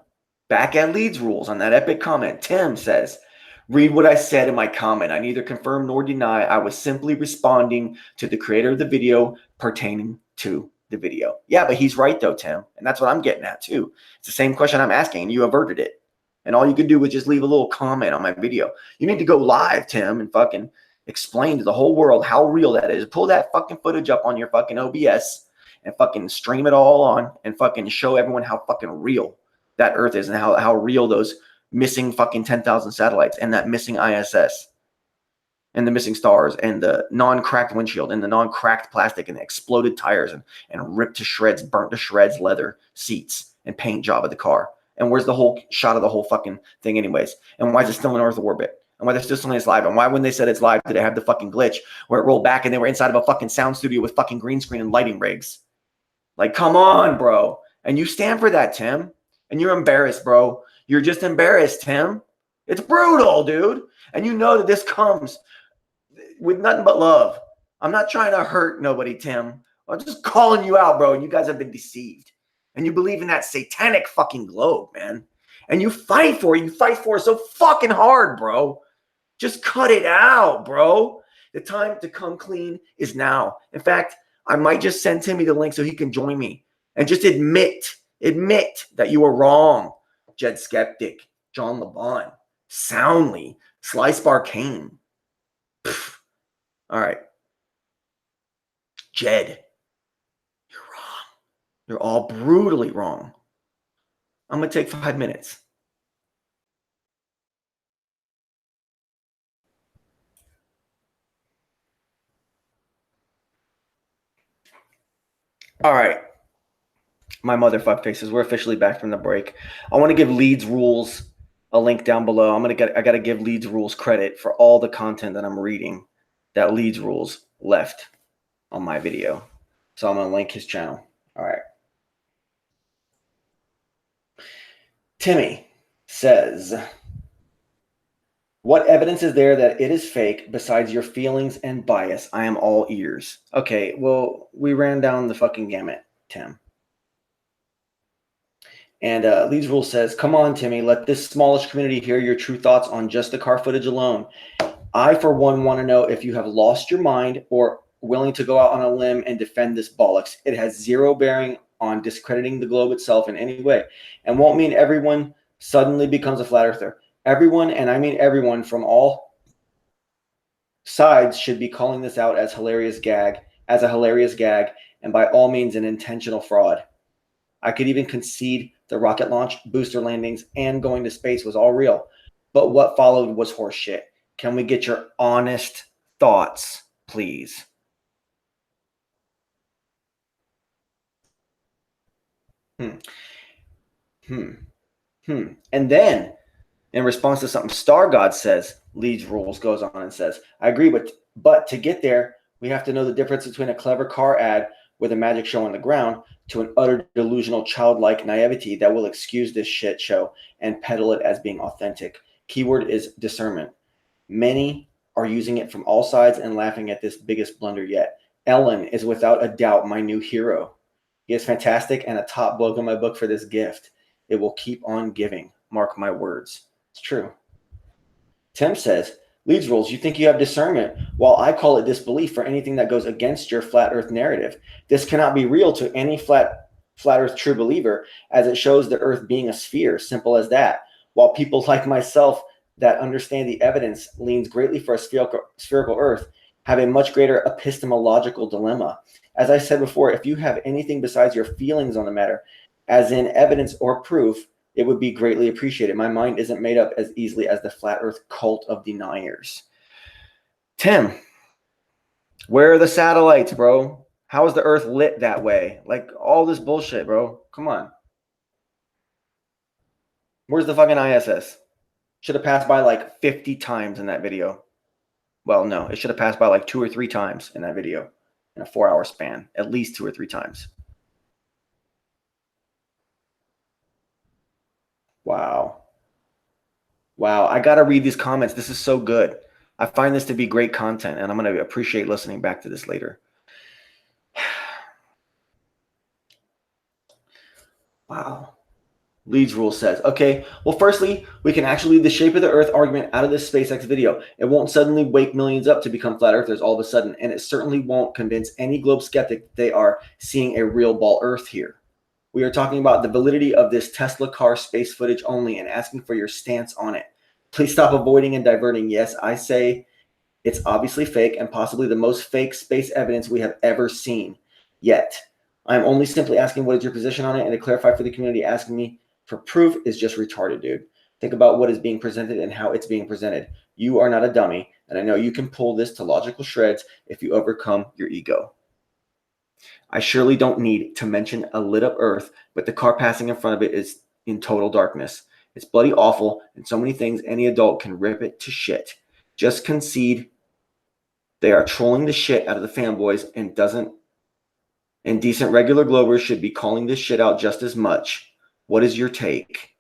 back at Leedsrulz on that epic comment, Tim says, read what I said in my comment. I neither confirm nor deny. I was simply responding to the creator of the video pertaining to the video. Yeah, but he's right though, Tim. And that's what I'm getting at too. It's the same question I'm asking and you averted it. And all you could do was just leave a little comment on my video. You need to go live, Tim, and fucking explain to the whole world how real that is. Pull that fucking footage up on your fucking OBS and fucking stream it all on and fucking show everyone how fucking real that Earth is and how real those missing fucking 10,000 satellites and that missing ISS and the missing stars and the non-cracked windshield and the non-cracked plastic and the exploded tires and ripped to shreds, burnt to shreds leather seats and paint job of the car. And where's the whole shot of the whole fucking thing anyways? And why is it still in Earth orbit? And why they're still saying it's live? And why when they said it's live did it have the fucking glitch where it rolled back and they were inside of a fucking sound studio with fucking green screen and lighting rigs? Like, come on, bro. And you stand for that, Tim. And you're embarrassed, bro. You're just embarrassed, Tim. It's brutal, dude. And you know that this comes with nothing but love. I'm not trying to hurt nobody, Tim. I'm just calling you out, bro. And you guys have been deceived. And you believe in that satanic fucking globe, man. And you fight for it. You fight for it so fucking hard, bro. Just cut it out, bro. The time to come clean is now. In fact, I might just send Timmy the link so he can join me and just admit that you were wrong. Jed Skeptic, John LeBon, Soundly, Slice Bar Kane. All right. Jed, you're wrong. You're all brutally wrong. I'm going to take 5 minutes. All right. My motherfuck faces. We're officially back from the break. I want to give Leedsrulz a link down below. I got to give Leedsrulz credit for all the content that I'm reading that Leedsrulz left on my video. So I'm going to link his channel. All right. Timmy says, what evidence is there that it is fake besides your feelings and bias? I am all ears. Okay, well, we ran down the fucking gamut, Tim. And Leedsrulz says, come on, Timmy, let this smallish community hear your true thoughts on just the car footage alone. I, for one, want to know if you have lost your mind or willing to go out on a limb and defend this bollocks. It has zero bearing on discrediting the globe itself in any way and won't mean everyone suddenly becomes a flat earther. Everyone, and I mean everyone from all sides, should be calling this out as a hilarious gag, and by all means an intentional fraud. I could even concede the rocket launch, booster landings, and going to space was all real. But what followed was horseshit. Can we get your honest thoughts, please? And then, in response to something Star God says, Leedsrulz goes on and says, I agree, but to get there, we have to know the difference between a clever car ad with a magic show on the ground to an utter delusional childlike naivety that will excuse this shit show and peddle it as being authentic. Keyword is discernment. Many are using it from all sides and laughing at this biggest blunder yet. Ellen is without a doubt my new hero. He is fantastic and a top bloke in my book for this gift. It will keep on giving. Mark my words. It's true. Tim says, Leedsrulz, you think you have discernment, while I call it disbelief for anything that goes against your flat earth narrative. This cannot be real to any flat earth true believer, as it shows the earth being a sphere, simple as that. While people like myself that understand the evidence leans greatly for a spherical earth have a much greater epistemological dilemma. As I said before, if you have anything besides your feelings on the matter, as in evidence or proof, it would be greatly appreciated. My mind isn't made up as easily as the flat earth cult of deniers. Tim, where are the satellites, bro? How is the earth lit that way? Like all this bullshit, bro. Come on. Where's the fucking ISS? Should have passed by like 50 times in that video. Well, no, it should have passed by like 2 or 3 times in that video in a 4-hour span, at least 2 or 3 times. Wow. Wow, I got to read these comments. This is so good. I find this to be great content, and I'm going to appreciate listening back to this later. Wow. Leedsrulz says, okay, well, firstly, we can actually leave the shape of the earth argument out of this SpaceX video. It won't suddenly wake millions up to become flat earthers all of a sudden, and it certainly won't convince any globe skeptic that they are seeing a real ball earth here. We are talking about the validity of this Tesla car space footage only and asking for your stance on it. Please stop avoiding and diverting. Yes, I say it's obviously fake and possibly the most fake space evidence we have ever seen yet. I'm only simply asking what is your position on it, and to clarify for the community, asking me for proof is just retarded, dude. Think about what is being presented and how it's being presented. You are not a dummy, and I know you can pull this to logical shreds if you overcome your ego. I surely don't need to mention a lit up earth, but the car passing in front of it is in total darkness. It's bloody awful, and so many things any adult can rip it to shit. Just concede they are trolling the shit out of the fanboys and doesn't And decent regular Globers should be calling this shit out just as much. What is your take?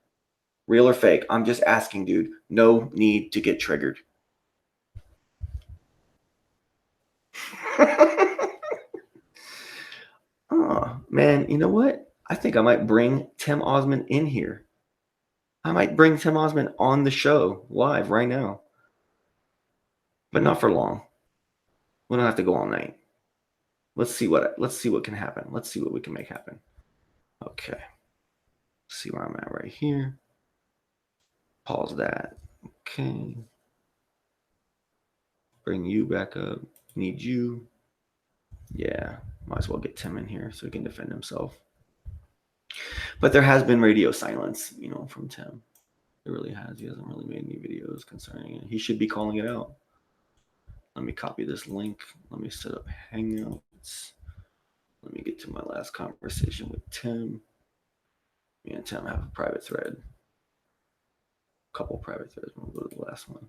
Real or fake? I'm just asking, dude. No need to get triggered. Oh, man, you know what? I think I might bring Tim Ossman in here. I might bring Tim Ossman on the show live right now. But not for long. We don't have to go all night. Let's see what can happen. Let's see what we can make happen. Okay. See where I'm at right here. Pause that. Okay. Bring you back up. Need you. Yeah. Might as well get Tim in here so he can defend himself. But there has been radio silence, you know, from Tim. There really has. He hasn't really made any videos concerning it. He should be calling it out. Let me copy this link. Let me set up Hangouts. Let me get to my last conversation with Tim. Me and Tim have a private thread. A couple private threads. We'll go to the last one.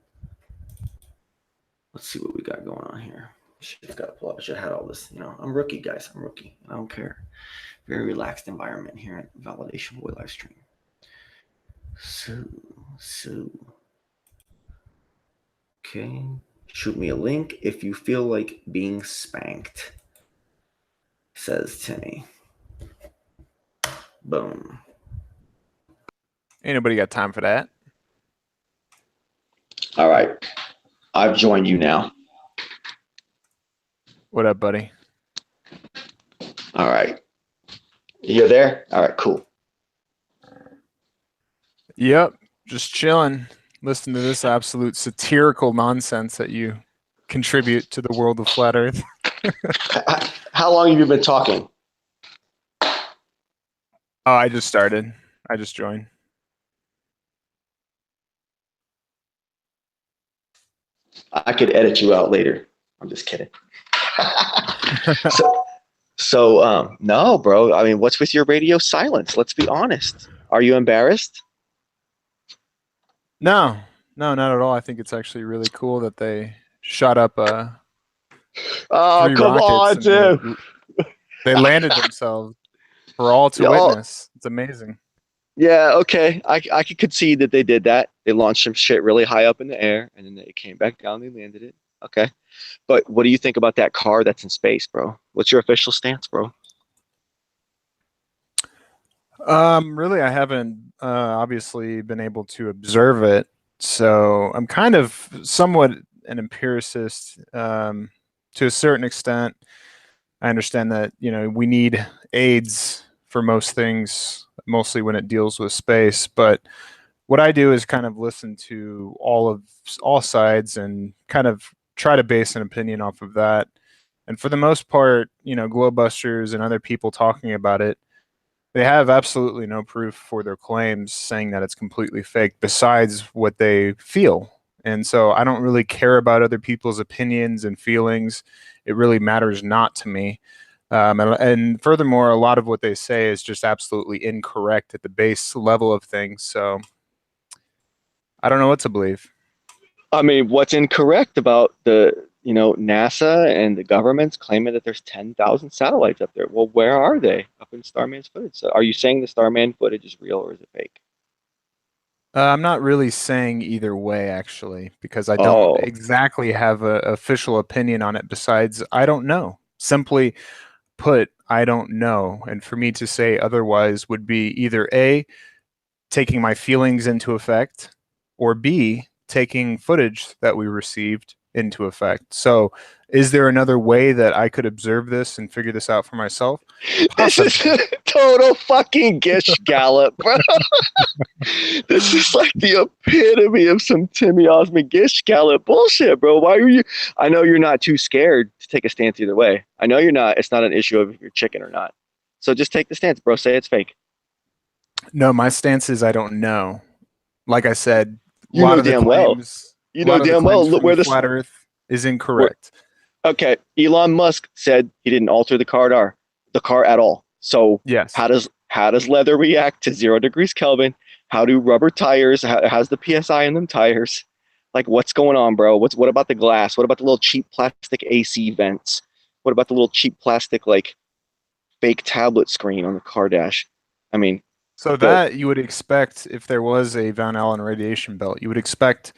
Let's see what we got going on here. Shit's got to pull up. I should have had all this. You know, I'm rookie, guys. I'm rookie. I don't care. Very relaxed environment here at Validation Boy live stream. So. Okay. Shoot me a link if you feel like being spanked, says Timmy. Boom. Ain't nobody got time for that. All right. I've joined you now. What up, buddy? All right. You're there? All right, cool. Yep. Just chilling. Listen to this absolute satirical nonsense that you contribute to the world of flat Earth. How long have you been talking? Oh, I just started. I just joined. I could edit you out later. I'm just kidding. So, no, bro. I mean, what's with your radio silence? Let's be honest. Are you embarrassed? No, not at all. I think it's actually really cool that they shot up oh, 3 come on, rockets dude. They landed themselves for all to witness. It's amazing. Yeah, okay. I could concede that they did that. They launched some shit really high up in the air, and then they came back down. They landed it. Okay. But what do you think about that car that's in space, bro? What's your official stance, bro? Really, I haven't obviously been able to observe it, so I'm kind of somewhat an empiricist to a certain extent. I understand that, you know, we need aids for most things, mostly when it deals with space, but what I do is kind of listen to all sides and kind of try to base an opinion off of that. And for the most part, you know, Globebusters and other people talking about it, they have absolutely no proof for their claims saying that it's completely fake besides what they feel. And so I don't really care about other people's opinions and feelings. It really matters not to me. And furthermore, a lot of what they say is just absolutely incorrect at the base level of things. So I don't know what to believe. I mean, what's incorrect about the, you know, NASA and the government's claiming that there's 10,000 satellites up there? Well, where are they? Up in Starman's footage. So are you saying the Starman footage is real or is it fake? I'm not really saying either way, actually, because I don't exactly have an official opinion on it. Besides, I don't know. Simply put, I don't know. And for me to say otherwise would be either A, taking my feelings into effect, or B, taking footage that we received into effect. So is there another way that I could observe this and figure this out for myself? Possibly. This is total fucking Gish Gallop, bro. This is like the epitome of some Timmy Ossman Gish Gallop bullshit, bro. Why are you? I know you're not too scared to take a stance either way. I know you're not. It's not an issue of if you're chicken or not. So just take the stance, bro. Say it's fake. No, my stance is I don't know. Like I said, a You lot know of the damn well. claims, You know damn well. Look where the flat Earth is incorrect. Okay, Elon Musk said he didn't alter the car at all. So yes, how does leather react to 0 degrees Kelvin? How do rubber tires? How's the PSI in them tires? Like, what's going on, bro? What about the glass? What about the little cheap plastic AC vents? What about the little cheap plastic like fake tablet screen on the car dash. I mean, So good. that you would expect if there was a Van Allen radiation belt, you would expect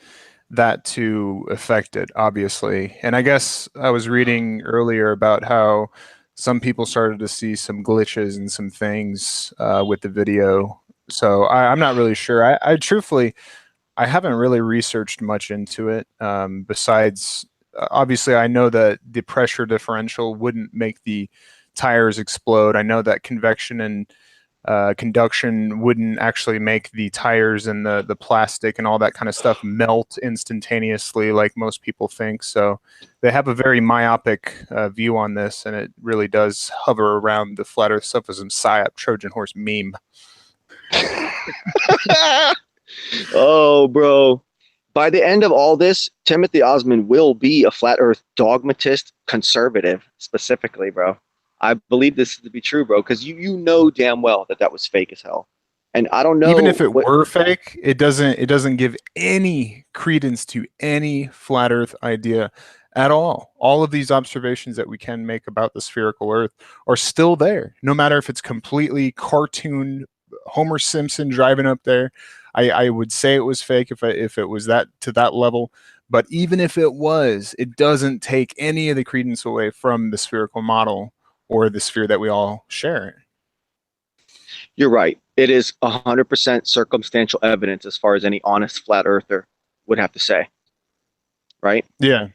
that to affect it, obviously. And I guess I was reading earlier about how some people started to see some glitches and some things with the video. So I'm not really sure. I truthfully, I haven't really researched much into it. Besides, obviously, I know that the pressure differential wouldn't make the tires explode. I know that convection and conduction wouldn't actually make the tires and the plastic and all that kind of stuff melt instantaneously like most people think. So they have a very myopic view on this, and it really does hover around the flat Earth stuff as some psyop Trojan horse meme. Oh, bro. By the end of all this, Timothy Osmond will be a flat Earth dogmatist, conservative, specifically, bro. I believe this to be true, bro, because you know damn well that that was fake as hell. And I don't Even know if it what. were fake, it doesn't give any credence to any flat Earth idea at all. All of these observations that we can make about the spherical Earth are still there, no matter if it's completely cartoon Homer Simpson driving up there. I would say it was fake if it was that to that level. But even if it was, it doesn't take any of the credence away from the spherical model or the sphere that we all share. You're right. It is 100% circumstantial evidence as far as any honest flat earther would have to say, right? Yeah.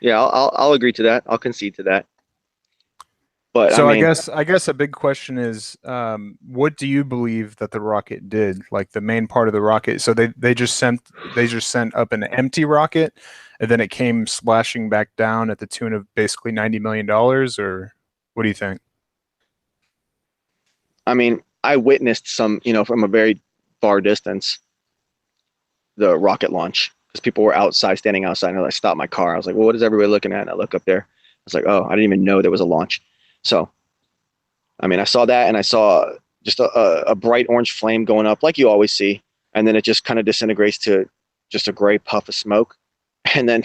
Yeah, I'll agree to that. I'll concede to that. But I So I mean, guess I guess a big question is, what do you believe that the rocket did? Like the main part of the rocket. So they just sent up an empty rocket, and then it came splashing back down at the tune of basically $90 million, or what do you think? I mean, I witnessed some, from a very far distance, the rocket launch because people were outside, standing outside, and I stopped my car. I was like, "Well, what is everybody looking at?" And I look up there. I was like, "Oh, I didn't even know there was a launch." So, I mean, I saw that, and I saw just a bright orange flame going up, like you always see, and then it just kind of disintegrates to just a gray puff of smoke, and then,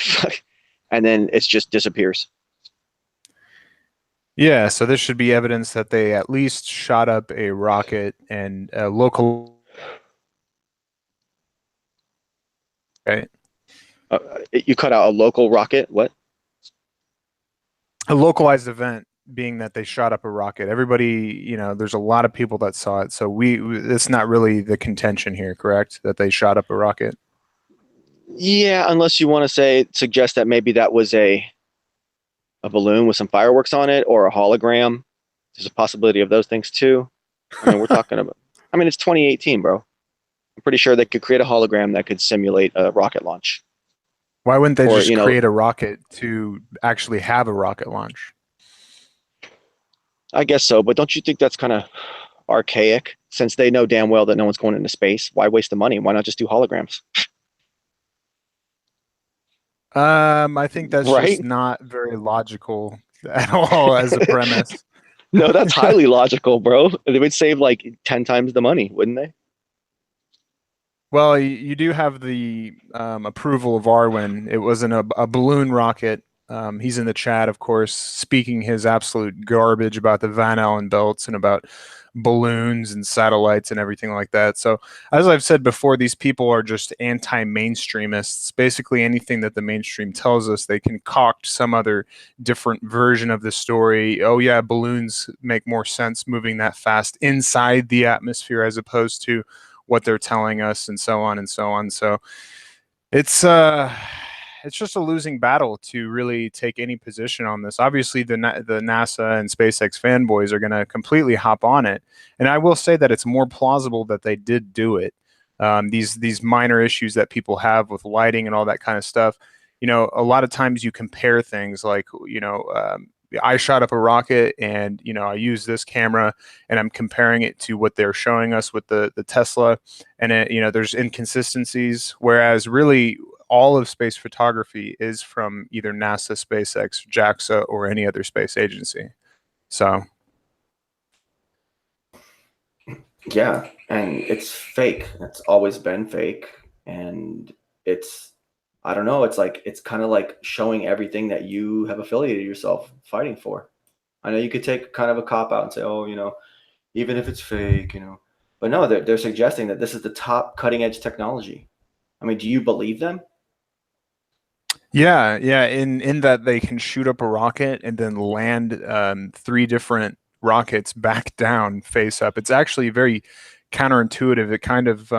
and then it just disappears. Yeah, so this should be evidence that they at least shot up a rocket and a local. Right? You cut out a local rocket. What? A localized event being that they shot up a rocket. Everybody, there's a lot of people that saw it. So it's not really the contention here, correct? That they shot up a rocket. Yeah, unless you want to suggest that maybe that was a balloon with some fireworks on it or a hologram. There's a possibility of those things too. I mean, we're talking about. I mean, it's 2018, bro. I'm pretty sure they could create a hologram that could simulate a rocket launch. Why wouldn't they Or, just create a rocket to actually have a rocket launch? I guess so, but don't you think that's kind of archaic since they know damn well that no one's going into space? Why waste the money? Why not just do holograms? I think that's just Right? not very logical at all as a premise. No, that's highly logical, bro. They would save like 10 times the money, wouldn't they? Well, you do have the approval of Arwen. It wasn't a balloon rocket. He's in the chat, of course, speaking his absolute garbage about the Van Allen belts and about balloons and satellites and everything like that. So, as I've said before, these people are just anti-mainstreamists. Basically, anything that the mainstream tells us, they concoct some other different version of the story. Oh, yeah, balloons make more sense moving that fast inside the atmosphere as opposed to what they're telling us, and so on and so on. So it's just a losing battle to really take any position on this. Obviously, the NASA and SpaceX fanboys are going to completely hop on it, and I will say that it's more plausible that they did do it. These minor issues that people have with lighting and all that kind of stuff. A lot of times you compare things like I shot up a rocket and I use this camera and I'm comparing it to what they're showing us with the Tesla, and there's inconsistencies, whereas really all of space photography is from either NASA, SpaceX, JAXA, or any other space agency. So Yeah, and it's fake. It's always been fake, and it's I don't know. It's kind of like showing everything that you have affiliated yourself fighting for. I know you could take kind of a cop out and say, oh, even if it's fake, but no, they're suggesting that this is the top cutting edge technology. I mean, do you believe them? Yeah, yeah. In that they can shoot up a rocket and then land three different rockets back down face up. It's actually very counterintuitive. It kind of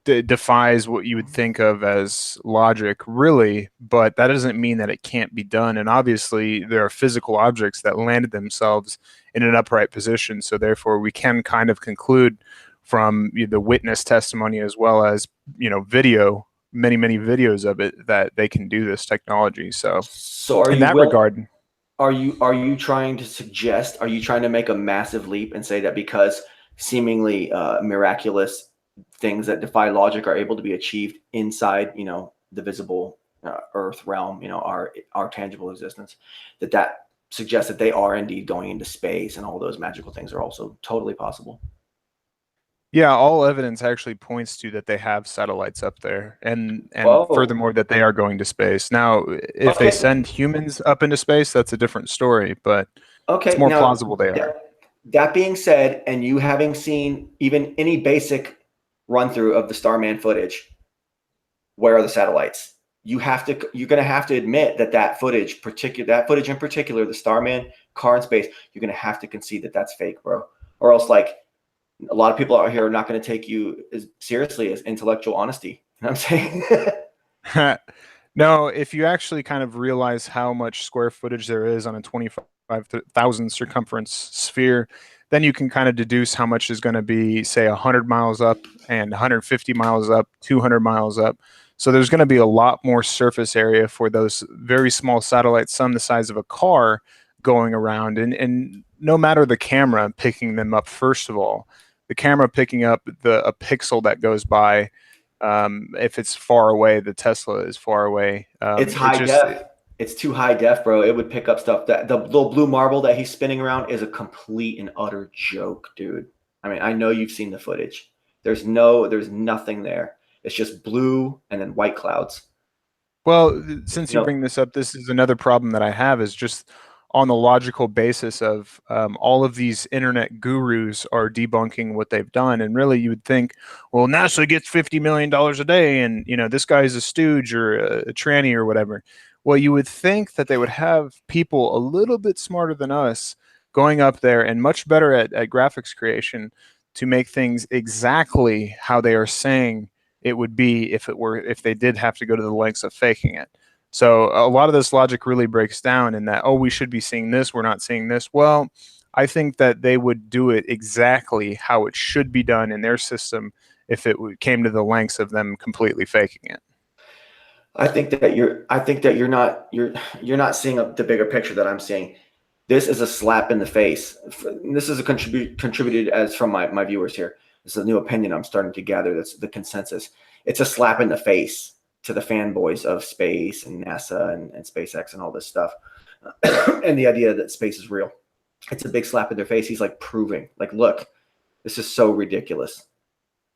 defies what you would think of as logic, really, but that doesn't mean that it can't be done. And obviously, there are physical objects that landed themselves in an upright position. So therefore, we can kind of conclude from the witness testimony as well as video, many videos of it, that they can do this technology. So So are in you that will regard, are you trying to suggest, are you trying to make a massive leap and say that because seemingly miraculous things that defy logic are able to be achieved inside, the visible earth realm, our tangible existence, that suggests that they are indeed going into space, and all those magical things are also totally possible? yeah, all evidence actually points to that they have satellites up there, and Whoa. furthermore that they are going to space. Now, if they Okay. send humans up into space, that's a different story, but it's Okay. more Now, plausible they are. that being said, and you having seen even any basic run through of the Starman footage, where are the satellites? You're going to have to admit that footage in particular, the Starman car in space, you're going to have to concede that that's fake, bro. Or else, like, a lot of people out here are not going to take you as seriously as intellectual honesty. You know what I'm saying? No, if you actually kind of realize how much square footage there is on a 25,000 circumference sphere, then you can kind of deduce how much is going to be, say, 100 miles up and 150 miles up, 200 miles up. So there's going to be a lot more surface area for those very small satellites, some the size of a car, going around. And no matter the camera picking them up, first of all, the camera picking up a pixel that goes by, if it's far away, the Tesla is far away. It's It high just def. It's too high def, bro. It would pick up stuff. That the little blue marble that he's spinning around is a complete and utter joke, dude. I mean, I know you've seen the footage. There's nothing there. It's just blue and then white clouds. Well, since you No, bring this up, this is another problem that I have, is just on the logical basis of all of these internet gurus are debunking what they've done. And really, you would think, well, NASA gets $50 million a day, and this guy's a stooge or a tranny or whatever. Well, you would think that they would have people a little bit smarter than us going up there and much better at graphics creation to make things exactly how they are saying it would be if they did have to go to the lengths of faking it. So a lot of this logic really breaks down in that, oh, we should be seeing this, we're not seeing this. Well, I think that they would do it exactly how it should be done in their system if it came to the lengths of them completely faking it. I think that you're not seeing the bigger picture that I'm seeing. This is a slap in the face. This is a contributed as from my viewers here. This is a new opinion I'm starting to gather. That's the consensus. It's a slap in the face to the fanboys of space and NASA and SpaceX and all this stuff, and the idea that space is real. It's a big slap in their face. He's like proving, like, look, this is so ridiculous.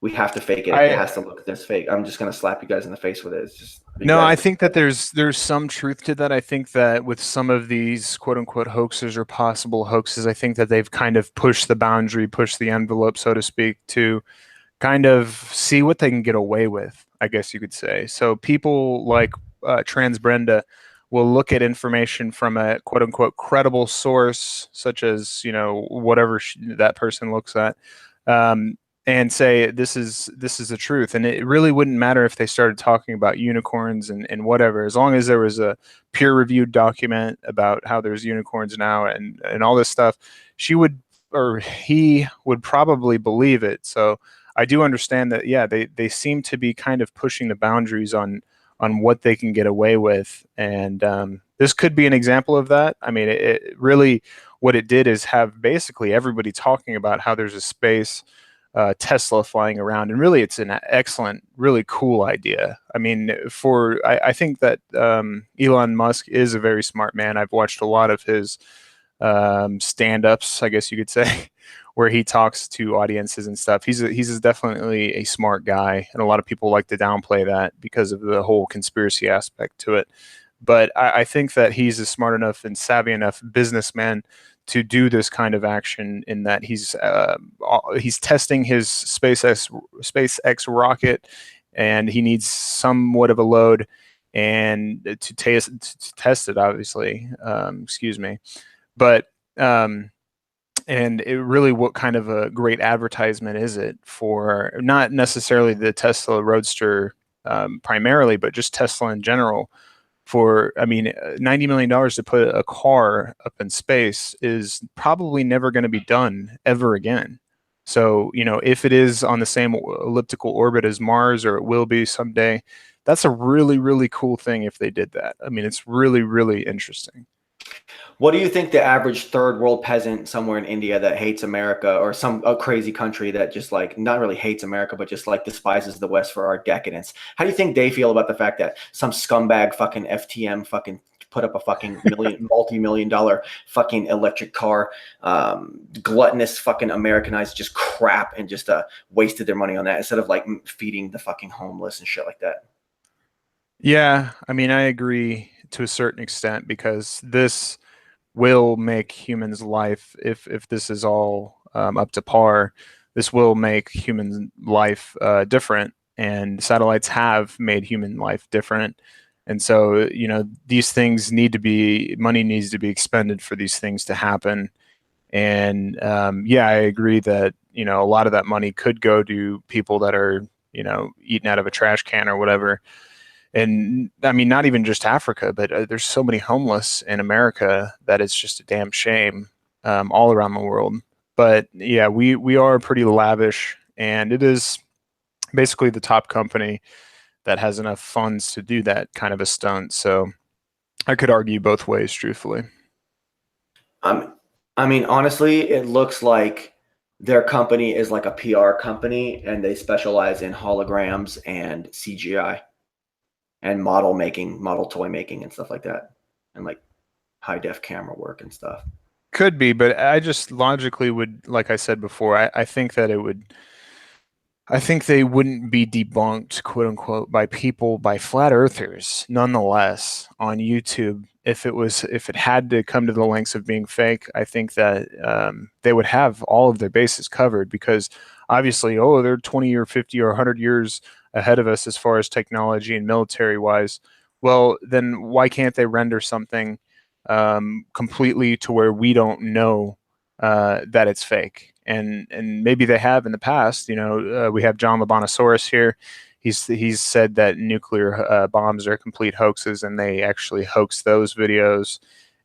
We have to fake it. It I has to look this fake. I'm just gonna slap you guys in the face with it. It's just No, I think that there's some truth to that. I think that with some of these quote unquote hoaxes or possible hoaxes, I think that they've kind of pushed the boundary, pushed the envelope, so to speak, to kind of see what they can get away with, I guess you could say. So people like Trans Brenda will look at information from a quote unquote credible source, such as whatever that person looks at, um, and say this is the truth. And it really wouldn't matter if they started talking about unicorns and whatever, as long as there was a peer-reviewed document about how there's unicorns now and all this stuff. She would, or he would, probably believe it. So I do understand that, yeah, they seem to be kind of pushing the boundaries on what they can get away with, and this could be an example of that. I mean, it really, what it did is have basically everybody talking about how there's a space Tesla flying around, and really, it's an excellent, really cool idea. I mean, I think that Elon Musk is a very smart man. I've watched a lot of his stand-ups, I guess you could say, where he talks to audiences and stuff. He's definitely a smart guy, and a lot of people like to downplay that because of the whole conspiracy aspect to it. But I think that he's a smart enough and savvy enough businessman to do this kind of action, in that he's testing his SpaceX rocket, and he needs somewhat of a load and to test it, obviously. Excuse me, but and it really, what kind of a great advertisement is it for not necessarily the Tesla Roadster primarily, but just Tesla in general? For, I mean, $90 million to put a car up in space is probably never going to be done ever again. So, you know, if it is on the same elliptical orbit as Mars, or it will be someday, that's a really, really cool thing if they did that. I mean, it's really, really interesting. What do you think the average third world peasant somewhere in India that hates America, or a crazy country that just like not really hates America, but just like despises the West for our decadence? How do you think they feel about the fact that some scumbag fucking FTM fucking put up a fucking multi-million-dollar fucking electric car, gluttonous fucking Americanized just crap, and just wasted their money on that instead of like feeding the fucking homeless and shit like that? Yeah, I mean, I agree to a certain extent, because this will make humans' life, if this is all up to par, this will make human life different, and satellites have made human life different. And so, you know, these things need to be, money needs to be expended for these things to happen. And yeah, I agree that, you know, a lot of that money could go to people that are, you know, eating out of a trash can or whatever. And I mean, not even just Africa, but there's so many homeless in America that it's just a damn shame, all around the world. But yeah, we are pretty lavish, and it is basically the top company that has enough funds to do that kind of a stunt. So I could argue both ways, truthfully. I mean, honestly, it looks like their company is like a PR company, and they specialize in holograms and CGI and model toy making and stuff like that, and like high def camera work and stuff. Could be, but I just logically would, like I said before, I think that it would, I think they wouldn't be debunked, quote unquote, by people, by flat earthers, nonetheless, on YouTube. If it had to come to the lengths of being fake, I think that they would have all of their bases covered, because obviously, oh, they're 20 or 50 or 100 years ahead of us as far as technology and military wise. Well, then why can't they render something completely to where we don't know that it's fake? And maybe they have in the past. You know, we have John Lobonosaurus here. He's said that nuclear bombs are complete hoaxes, and they actually hoax those videos.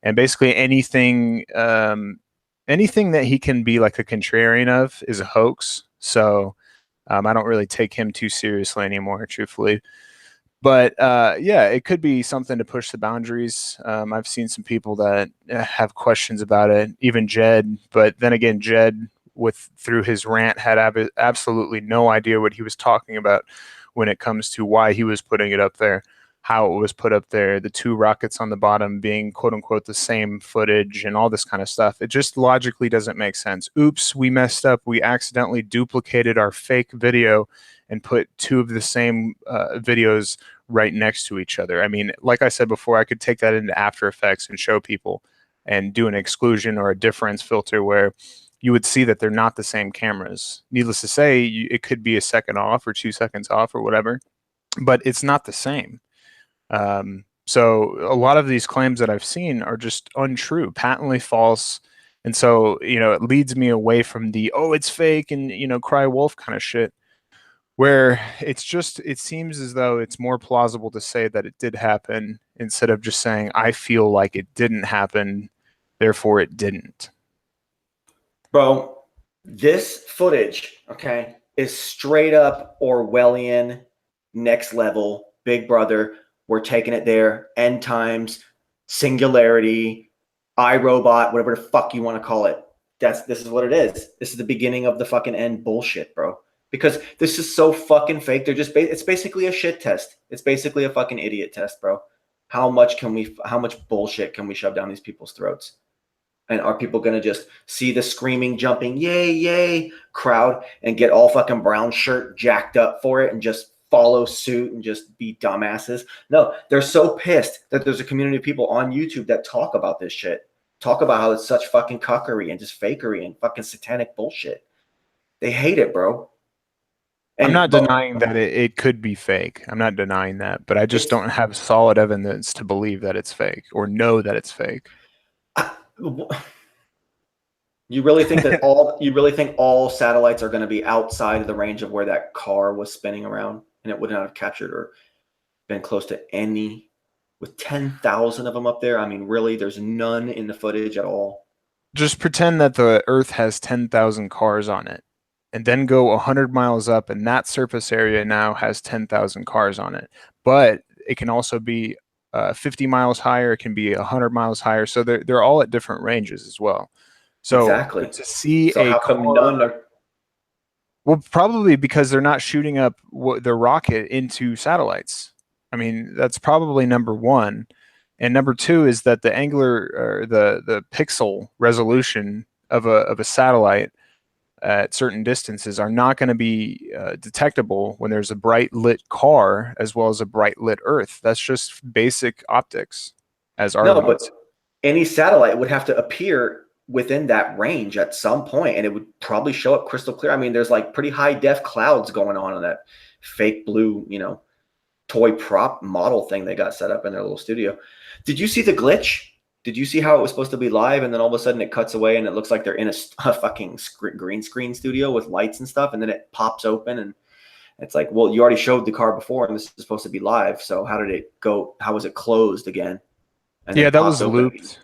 And basically anything that he can be like a contrarian of is a hoax. So I don't really take him too seriously anymore, truthfully. But yeah, it could be something to push the boundaries. I've seen some people that have questions about it, even Jed. But then again, Jed, through his rant, had absolutely no idea what he was talking about when it comes to why he was putting it up there, how it was put up there, the two rockets on the bottom being quote unquote the same footage, and all this kind of stuff. It just logically doesn't make sense. Oops, we messed up. We accidentally duplicated our fake video and put two of the same videos right next to each other. I mean, like I said before, I could take that into After Effects and show people and do an exclusion or a difference filter where you would see that they're not the same cameras. Needless to say, it could be a second off or 2 seconds off or whatever, but it's not the same. So a lot of these claims that I've seen are just untrue, patently false. And so, you know, it leads me away from the, oh, it's fake and, you know, cry wolf kind of shit, where it's just, it seems as though it's more plausible to say that it did happen instead of just saying, I feel like it didn't happen, therefore it didn't. Bro, this footage, okay, is straight up Orwellian, next level, Big Brother. We're taking it there, end times, singularity, iRobot, whatever the fuck you want to call it. This is what it is. This is the beginning of the fucking end bullshit, bro. Because this is so fucking fake. They're just it's basically a shit test. It's basically a fucking idiot test, bro. How much bullshit can we shove down these people's throats? And are people going to just see the screaming, jumping, yay, yay crowd and get all fucking brown shirt jacked up for it and just follow suit and just be dumbasses? No, they're so pissed that there's a community of people on YouTube that talk about this shit. talk about how it's such fucking cuckery and just fakery and fucking satanic bullshit. They hate it, bro. I'm not But denying that it could be fake. I'm not denying that, but I just it's don't have solid evidence to believe that it's fake or know that it's fake. you really think all satellites are going to be outside of the range of where that car was spinning around, and it would not have captured or been close to any, with 10,000 of them up there? I mean, really, there's none in the footage at all. Just pretend that the Earth has 10,000 cars on it, and then go 100 miles up, and that surface area now has 10,000 cars on it. But it can also be 50 miles higher. It can be 100 miles higher. So they're all at different ranges as well. So Exactly. to see So a how come car, none are? well, probably because they're not shooting up the rocket into satellites. I mean, that's probably number one. And number two is that the angular or the pixel resolution of a satellite at certain distances are not going to be detectable when there's a bright lit car as well as a bright lit Earth. That's just basic optics, as No, Arlen would but say. any satellite would have to appear within that range at some point, and it would probably show up crystal clear. I mean, there's like pretty high def clouds going on that fake blue, toy prop model thing they got set up in their little studio. Did you see the glitch? Did you see how it was supposed to be live, and then all of a sudden it cuts away and it looks like they're in a fucking green screen studio with lights and stuff, and then it pops open and it's like, well, you already showed the car before, and this is supposed to be live. So how did it go? How was it closed again? And then Yeah, it that popped was open. looped.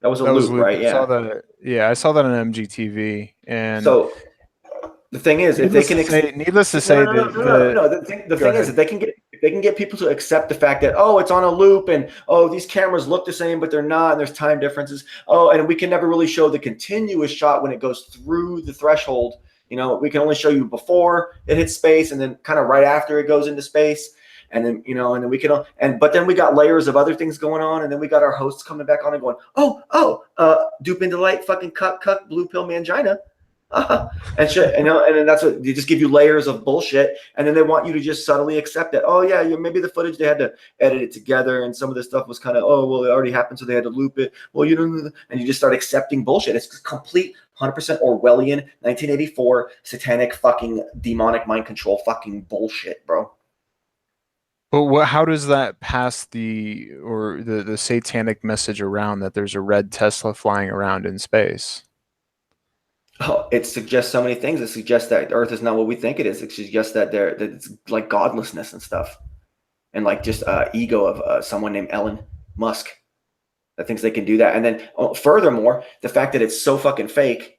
That was a That was loop, looped. right? I saw Yeah. that. Yeah, I saw that on MGTV. And So the thing is, if they can, needless to no, no, say, no, no, no, no, no. The go thing is, ahead. if they can get people to accept the fact that, oh, it's on a loop, and oh, these cameras look the same but they're not, and there's time differences. Oh, and we can never really show the continuous shot when it goes through the threshold. We can only show you before it hits space, and then kind of right after it goes into space. And then, and then we can, but then we got layers of other things going on, and then we got our hosts coming back on and going, dupe into light, fucking cuck, blue pill mangina. And shit, and then that's what they just give you layers of bullshit, and then they want you to just subtly accept it. Oh yeah, maybe the footage they had to edit it together, and some of this stuff was kind of, oh well, it already happened, so they had to loop it. Well, and you just start accepting bullshit. It's complete 100% Orwellian 1984 satanic fucking demonic mind control fucking bullshit, bro. But how does that pass the satanic message around that there's a red Tesla flying around in space? Oh, it suggests so many things. It suggests that Earth is not what we think it is. It suggests that it's like godlessness and stuff, and like just ego of someone named Elon Musk that thinks they can do that. And then furthermore, the fact that it's so fucking fake,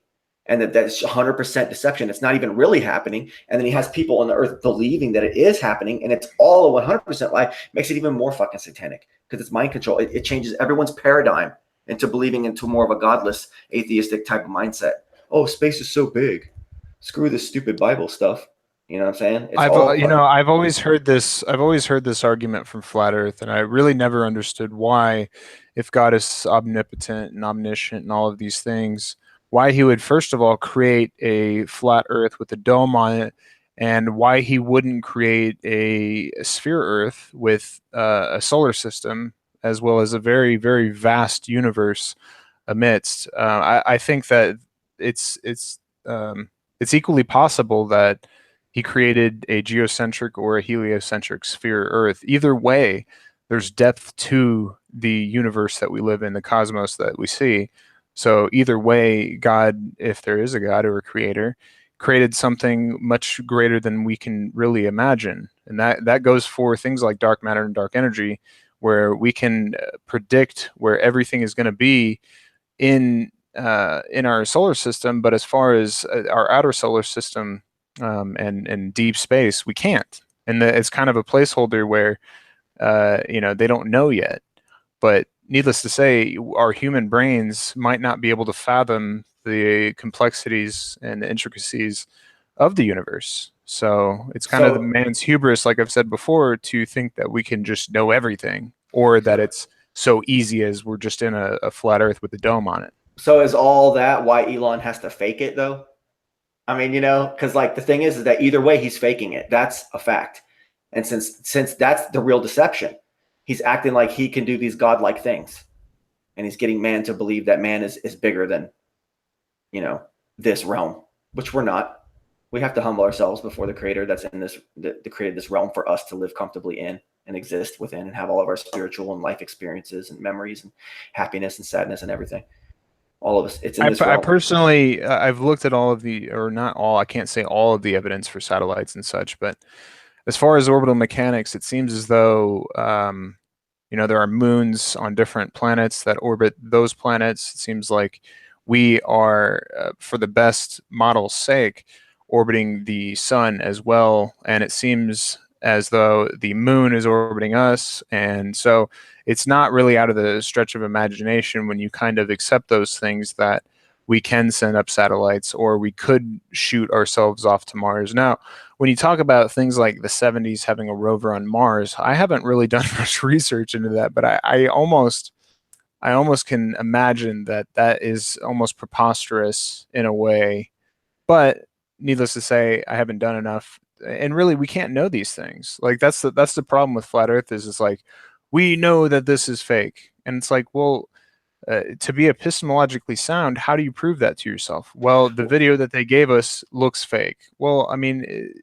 and that's 100% deception. It's not even really happening. And then he has people on the Earth believing that it is happening, and it's all a 100% lie. Makes it even more fucking satanic because it's mind control. It changes everyone's paradigm into believing into more of a godless, atheistic type of mindset. Oh, space is so big. Screw this stupid Bible stuff. You know what I'm saying? It's all I've always heard this. I've always heard this argument from flat Earth, and I really never understood why, if God is omnipotent and omniscient and all of these things, why he would first of all create a flat Earth with a dome on it, and why he wouldn't create a sphere Earth with a solar system as well as a very, very vast universe amidst. I think that it's it's it's equally possible that he created a geocentric or a heliocentric sphere Earth. Either way, there's depth to the universe that we live in, the cosmos that we see. So either way, God, if there is a God or a creator, created something much greater than we can really imagine. And that goes for things like dark matter and dark energy, where we can predict where everything is going to be in our solar system, but as far as our outer solar system and deep space, we can't. And it's kind of a placeholder where they don't know yet. But needless to say, our human brains might not be able to fathom the complexities and the intricacies of the universe. So it's kind of the so. man's hubris, like I've said before, to think that we can just know everything, or that it's so easy as we're just in a flat Earth with a dome on it. So is all that why Elon has to fake it though? I mean, because like the thing is that either way he's faking it. That's a fact. And since that's the real deception, he's acting like he can do these godlike things. and he's getting man to believe that man is bigger than, you know, this realm, which we're not. We have to humble ourselves before the creator that's in this, that created this realm for us to live comfortably in and exist within and have all of our spiritual and life experiences and memories and happiness and sadness and everything. All of us, it's in this I realm. personally, I've looked at all of the, or not all, I can't say all of the evidence for satellites and such, but as far as orbital mechanics, it seems as though, you know, there are moons on different planets that orbit those planets. It seems like we are, for the best model's sake, orbiting the sun as well. And it seems as though the moon is orbiting us. And so it's not really out of the stretch of imagination when you kind of accept those things that we can send up satellites or we could shoot ourselves off to Mars. Now, when you talk about things like the 70s having a rover on Mars, I haven't really done much research into that, but I almost can imagine that that is almost preposterous in a way. But needless to say, I haven't done enough. And really, we can't know these things. Like that's the problem with flat Earth is it's like we know that this is fake, and it's like, well, to be epistemologically sound, how do you prove that to yourself? Well, the video that they gave us looks fake. Well, I mean,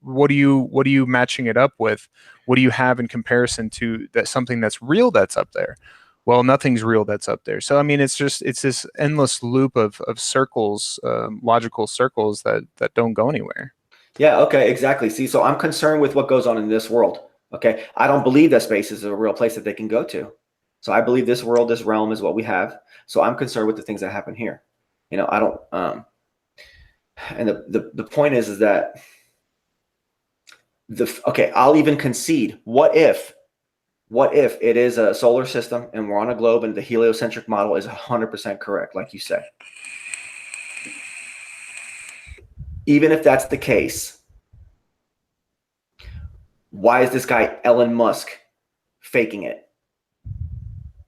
what are you matching it up with? What do you have in comparison to that something that's real that's up there? Well, nothing's real that's up there. So I mean, it's this endless loop of circles, logical circles that don't go anywhere. Yeah, okay, exactly. See, so I'm concerned with what goes on in this world. Okay, I don't believe that space is a real place that they can go to. So I believe this world, this realm is what we have. So I'm concerned with the things that happen here. You know, I don't and the point is that okay, I'll even concede, what if it is a solar system and we're on a globe and the heliocentric model is 100% correct, like you say. Even if that's the case, why is this guy Elon Musk faking it?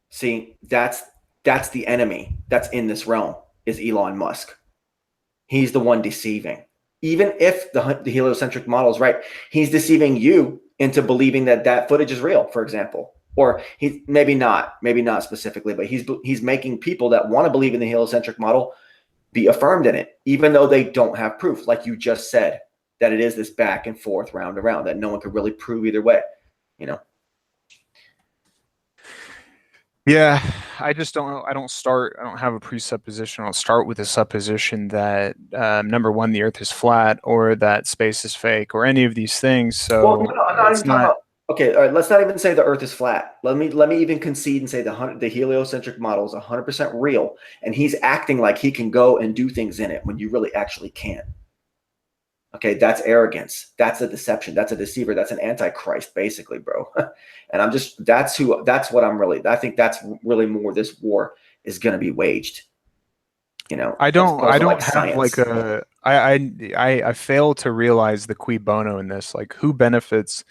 See, that's the enemy that's in this realm, is Elon Musk. He's the one deceiving. Even if the heliocentric model is right, he's deceiving you into believing that footage is real, for example. Or he maybe not specifically, but he's making people that want to believe in the heliocentric model be affirmed in it, even though they don't have proof, like you just said, that it is this back and forth, round and round, that no one could really prove either way, you know? Yeah, I just don't know. I don't have a presupposition. I'll start with a supposition that number one, the Earth is flat, or that space is fake, or any of these things. So well, no, I'm not it's even talking about. Okay, all right. Let's not even say the Earth is flat. Let me even concede and say the heliocentric model is 100% real, and he's acting like he can go and do things in it when you really actually can't. Okay, that's arrogance. That's a deception. That's a deceiver. That's an antichrist, basically, bro. And that's what I'm really, I think that's really more this war is going to be waged. You know, I don't have science. like I fail to realize the cui bono in this. Like who benefits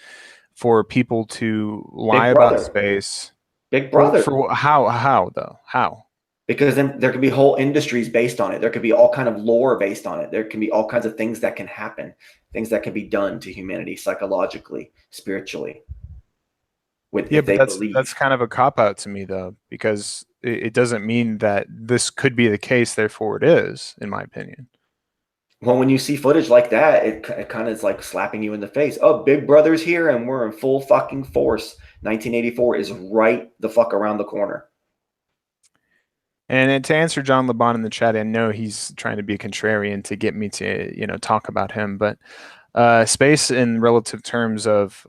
for people to lie about space? Big brother. For how though? How? Because then there could be whole industries based on it. There could be all kind of lore based on it. There can be all kinds of things that can happen, things that can be done to humanity psychologically, spiritually. Yeah, but that's kind of a cop out to me though, because it doesn't mean that this could be the case. Therefore, it is, in my opinion. Well, when you see footage like that, it kind of is like slapping you in the face. Oh, Big Brother's here and we're in full fucking force. 1984 is right the fuck around the corner. And to answer John Laban in the chat, I know he's trying to be a contrarian to get me to, you know, talk about him, but space in relative terms of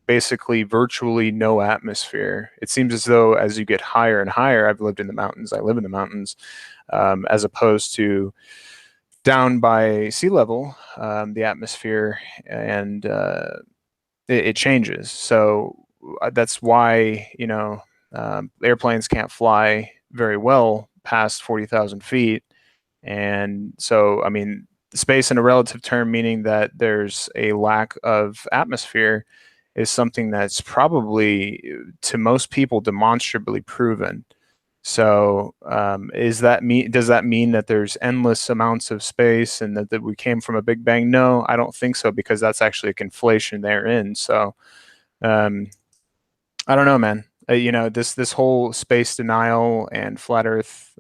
basically virtually no atmosphere. It seems as though as you get higher and higher, I've lived in the mountains, I live in the mountains, as opposed to down by sea level, the atmosphere, and it changes. So that's why, you know, airplanes can't fly very well past 40,000 feet. And so, I mean, space in a relative term, meaning that there's a lack of atmosphere, is something that's probably, to most people, demonstrably proven. So, does that mean that there's endless amounts of space and that we came from a Big Bang? No, I don't think so, because that's actually a conflation therein. So, I don't know, man. This whole space denial and flat Earth,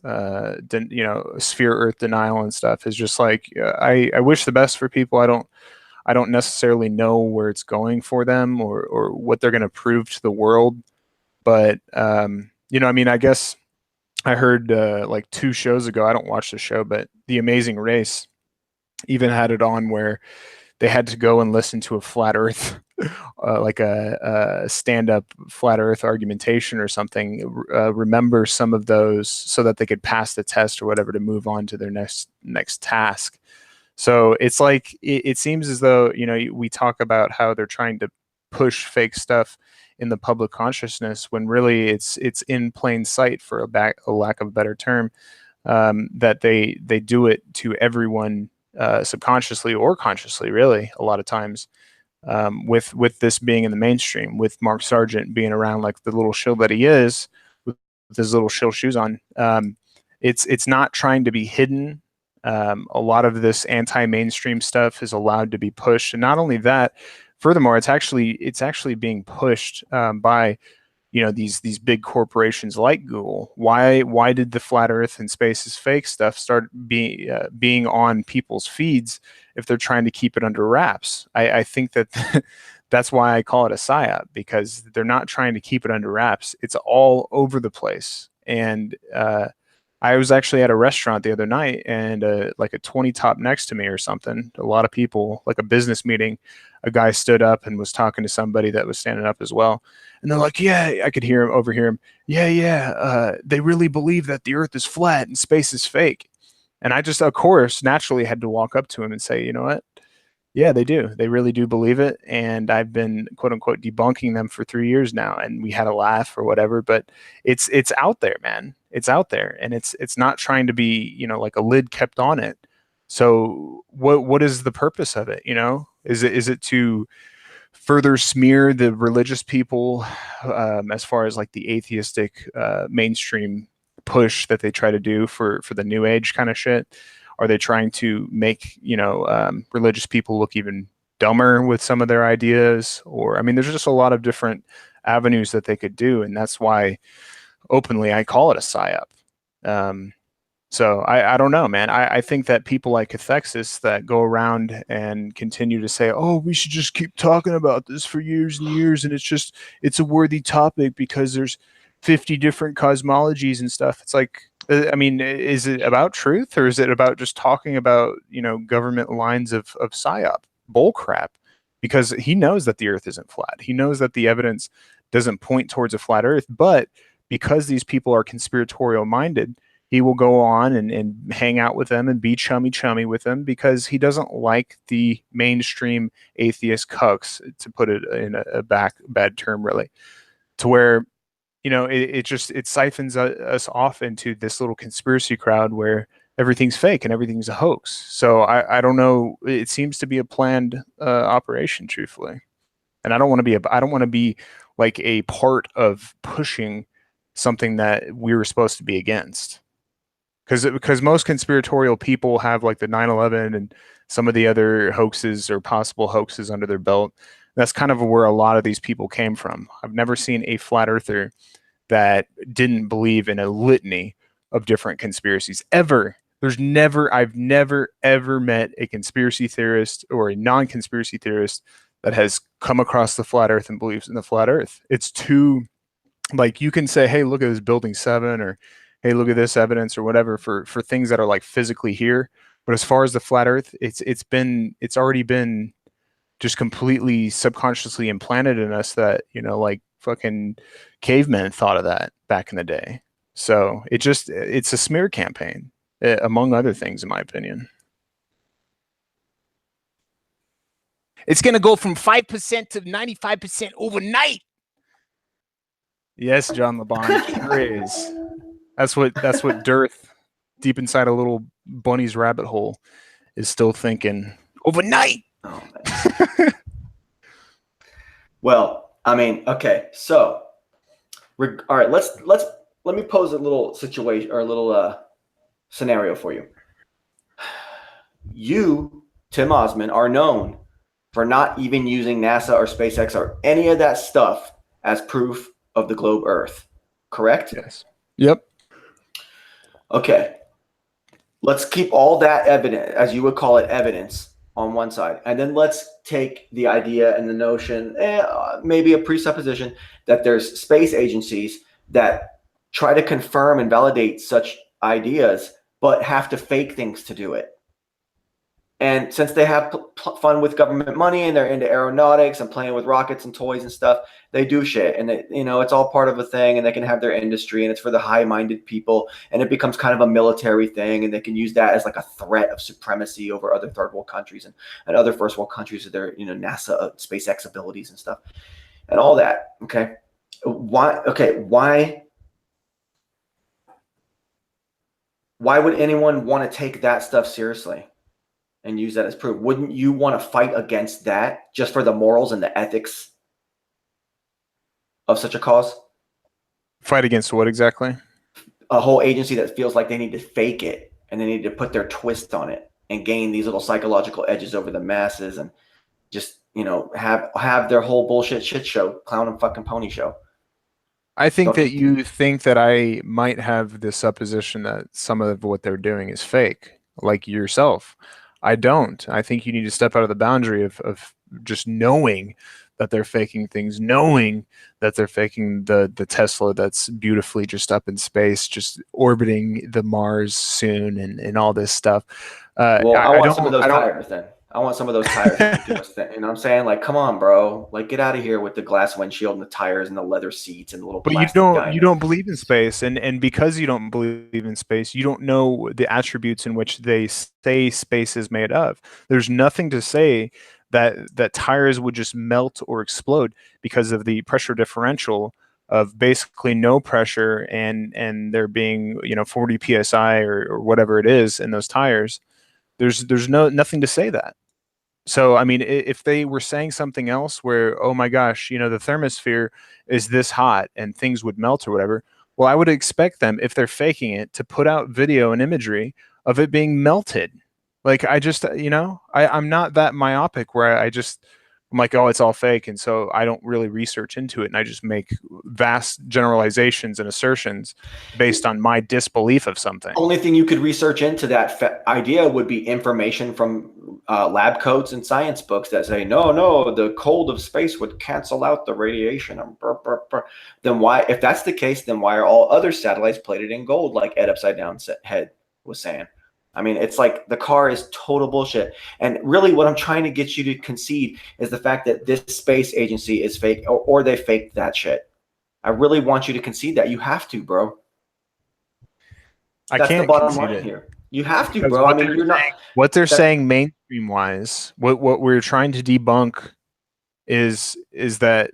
sphere Earth denial and stuff is just like, I wish the best for people. I don't necessarily know where it's going for them or what they're going to prove to the world. But I guess I heard like 2 shows ago. I don't watch the show, but The Amazing Race even had it on where they had to go and listen to a flat Earth, like a stand-up flat Earth argumentation or something. Remember some of those so that they could pass the test or whatever to move on to their next task. So it's like it seems as though we talk about how they're trying to push fake stuff in the public consciousness when really it's in plain sight, for a lack of a better term, that they do it to everyone, subconsciously or consciously, really a lot of times, with this being in the mainstream, with Mark Sargent being around like the little shill that he is with his little shill shoes on. It's not trying to be hidden. A lot of this anti-mainstream stuff is allowed to be pushed, and not only that, furthermore, it's actually being pushed by these big corporations like Google. Why did the flat Earth and space is fake stuff start being on people's feeds if they're trying to keep it under wraps? I think that that's why I call it a psyop, because they're not trying to keep it under wraps. It's all over the place. And I was actually at a restaurant the other night, and like a 20 top next to me or something, a lot of people, like a business meeting, a guy stood up and was talking to somebody that was standing up as well. And they're like, yeah, I could overhear him. Yeah. They really believe that the Earth is flat and space is fake. And I just, of course, naturally had to walk up to him and say, you know what? Yeah, they do. They really do believe it. And I've been, quote unquote, debunking them for 3 years now. And we had a laugh or whatever, but it's out there, man. It's out there, and it's not trying to be, like a lid kept on it. So what is the purpose of it? Is it to further smear the religious people, as far as like the atheistic mainstream push that they try to do for the new age kind of shit? Are they trying to make religious people look even dumber with some of their ideas? Or there's just a lot of different avenues that they could do, and that's why openly I call it a psyop. So I don't know, man. I think that people like Cathexis that go around and continue to say, oh, we should just keep talking about this for years and years, and it's a worthy topic because there's 50 different cosmologies and stuff. It's like, is it about truth, or is it about just talking about, government lines of psyop bullcrap? Because he knows that the Earth isn't flat. He knows that the evidence doesn't point towards a flat Earth, but because these people are conspiratorial minded, he will go on and hang out with them and be chummy with them, because he doesn't like the mainstream atheist cucks, to put it in a bad term, really, to where it siphons us off into this little conspiracy crowd where everything's fake and everything's a hoax. So I don't know. It seems to be a planned operation, truthfully, and I don't want to be like a part of pushing something that we were supposed to be against. Because most conspiratorial people have like the 9/11 and some of the other hoaxes or possible hoaxes under their belt. That's kind of where a lot of these people came from. I've never seen a flat earther that didn't believe in a litany of different conspiracies ever. I've never ever met a conspiracy theorist or a non-conspiracy theorist that has come across the flat earth and believes in the flat earth. It's too, like, you can say, hey, look at this building 7, or hey, look at this evidence or whatever for things that are like physically here. But as far as the flat earth, it's already been just completely subconsciously implanted in us that, like fucking cavemen thought of that back in the day. So it's a smear campaign, among other things, in my opinion. It's going to go from 5% to 95% overnight. Yes, John LeBon, sure is. That's what Dearth, deep inside a little bunny's rabbit hole, is still thinking overnight. Oh, well, okay, so all right, let me pose a little situation or a little scenario for you. You, Tim Ossman, are known for not even using NASA or SpaceX or any of that stuff as proof of the globe Earth. Correct? Yes. Yep. Okay. Let's keep all that evidence, as you would call it, evidence on one side. And then let's take the idea and the notion, maybe a presupposition, that there's space agencies that try to confirm and validate such ideas, but have to fake things to do it. And since they have fun with government money and they're into aeronautics and playing with rockets and toys and stuff, they do shit. And it's all part of a thing, and they can have their industry, and it's for the high-minded people, and it becomes kind of a military thing, and they can use that as like a threat of supremacy over other third world countries and other first world countries with their NASA, SpaceX abilities and stuff and all that. Okay. Why would anyone want to take that stuff seriously and use that as proof? Wouldn't you want to fight against that just for the morals and the ethics of such a cause? Fight against what exactly? A whole agency that feels like they need to fake it and they need to put their twist on it and gain these little psychological edges over the masses and just, have their whole bullshit shit show, clown and fucking pony show. I think that you think that I might have the supposition that some of what they're doing is fake, like yourself. I don't. I think you need to step out of the boundary of just knowing that they're faking things, knowing that they're faking the Tesla that's beautifully just up in space, just orbiting the Mars soon and all this stuff. Well, I want some of those tires then. I want some of those tires. You know what I'm saying? Like, come on, bro. Like, get out of here with the glass windshield and the tires and the leather seats and the little plastic But you don't believe in space, and because you don't believe in space, you don't know the attributes in which they say space is made of. There's nothing to say that tires would just melt or explode because of the pressure differential of basically no pressure and there being 40 psi or whatever it is in those tires. There's nothing to say that. So, I mean, if they were saying something else where, oh my gosh, the thermosphere is this hot and things would melt or whatever, well, I would expect them, if they're faking it, to put out video and imagery of it being melted. Like, I'm not that myopic where I'm like, oh, it's all fake. And so I don't really research into it. And I just make vast generalizations and assertions based on my disbelief of something. Only thing you could research into that idea would be information from lab coats and science books that say, no, the cold of space would cancel out the radiation. Then why, if that's the case, then why are all other satellites plated in gold, like Ed Upside Down Head was saying? I mean, it's like the car is total bullshit. And really what I'm trying to get you to concede is the fact that this space agency is fake, or they faked that shit. I really want you to concede that. You have to, bro. That's the bottom line here. You have to, bro. I mean, you're not. What they're saying mainstream wise, what we're trying to debunk is that,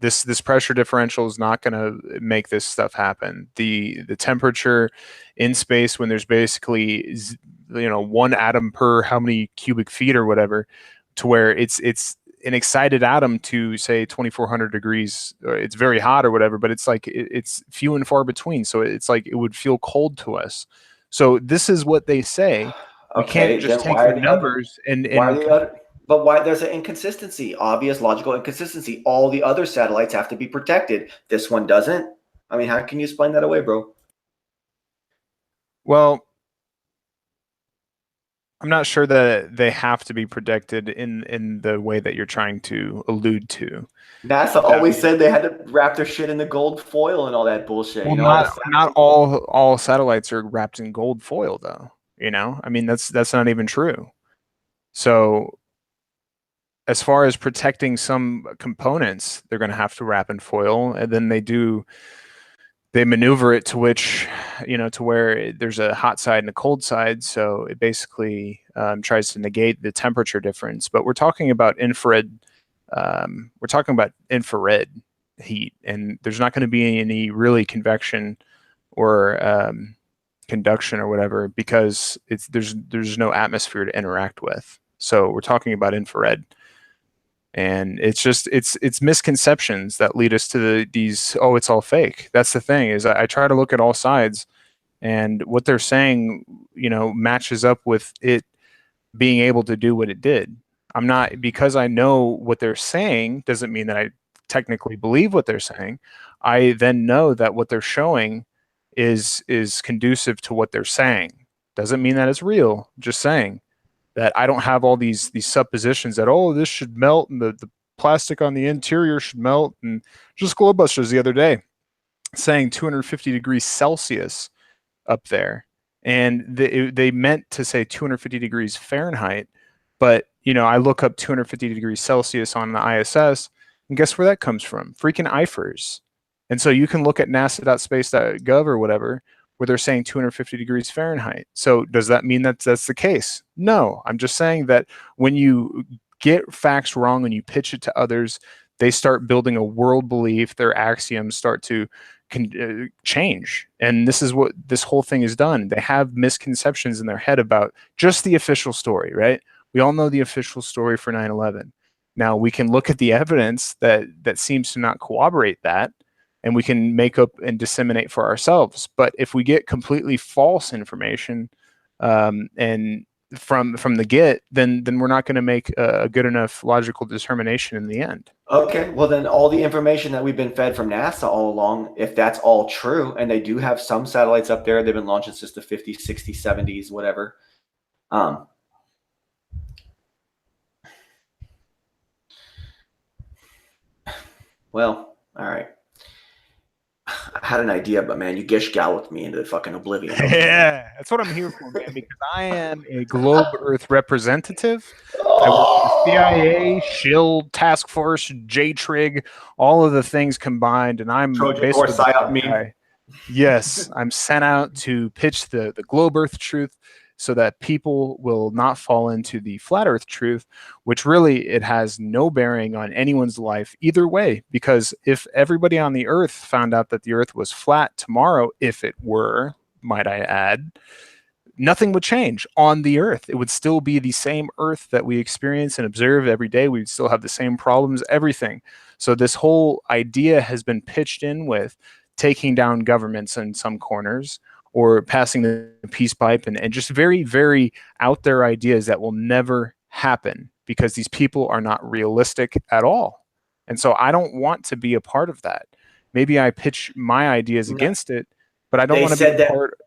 this pressure differential is not going to make this stuff happen. The temperature in space, when there's basically 1 atom per how many cubic feet or whatever, to where it's an excited atom to say 2400 degrees, it's very hot or whatever, but it's like it's few and far between. So it's like it would feel cold to us. So this is what they say. We can't just take the numbers and but why? There's an inconsistency, obvious logical inconsistency. All the other satellites have to be protected. This one doesn't. I mean, how can you explain that away, bro? Well, I'm not sure that they have to be protected in the way that you're trying to allude to. NASA always said they had to wrap their shit in the gold foil and all that bullshit. Well, not all satellites are wrapped in gold foil, though. I mean, that's not even true. So, as far as protecting some components, they're going to have to wrap in foil, and then they maneuver it to which, to where there's a hot side and a cold side. So it basically tries to negate the temperature difference. But we're talking about infrared. We're talking about infrared heat, and there's not going to be any really convection or conduction or whatever, because there's no atmosphere to interact with. So we're talking about infrared. And it's misconceptions that lead us to these, oh, it's all fake. That's the thing, is I try to look at all sides, and what they're saying, matches up with it being able to do what it did. I'm not, because I know what they're saying doesn't mean that I technically believe what they're saying, I then know that what they're showing is conducive to what they're saying. Doesn't mean that it's real. Just saying that I don't have all these suppositions that, oh, this should melt and the plastic on the interior should melt. And just Globebusters the other day saying 250 degrees Celsius up there, and they meant to say 250 degrees Fahrenheit, but I look up 250 degrees Celsius on the ISS, and guess where that comes from? Freaking IFERS. And so you can look at nasa.space.gov or whatever, where they're saying 250 degrees Fahrenheit. So does that mean that that's the case? No, I'm just saying that when you get facts wrong and you pitch it to others, they start building a world belief. Their axioms start to change. And this is what this whole thing is done. They have misconceptions in their head about just the official story, right? We all know the official story for 9/11. Now we can look at the evidence that seems to not corroborate that, and we can make up and disseminate for ourselves. But if we get completely false information, and from the get, then we're not going to make a good enough logical determination in the end. Okay, well then all the information that we've been fed from NASA all along, if that's all true, and they do have some satellites up there, they've been launching since the 50s, 60s, 70s, whatever. Well, all right. I had an idea, but man, you gish galloped me into fucking oblivion. Yeah, that's what I'm here for, man, because I am a globe Earth representative. I work for the CIA, SHIELD, Task Force, J-Trig, all of the things combined, and I'm Trojan horse basically the psyop meme. guy. Yes, I'm sent out to pitch the globe Earth truth so that people will not fall into the flat Earth truth, which really it has no bearing on anyone's life either way. Because if everybody on the Earth found out that the Earth was flat tomorrow, if it were, might I add, nothing would change on the Earth. It would still be the same Earth that we experience and observe every day. We'd still have the same problems, everything. So this whole idea has been pitched in with taking down governments in some corners, or passing the peace pipe, and just very, very out there ideas that will never happen because these people are not realistic at all. And so I don't want to be a part of that. Maybe I pitch my ideas against it, but I don't want to be a part.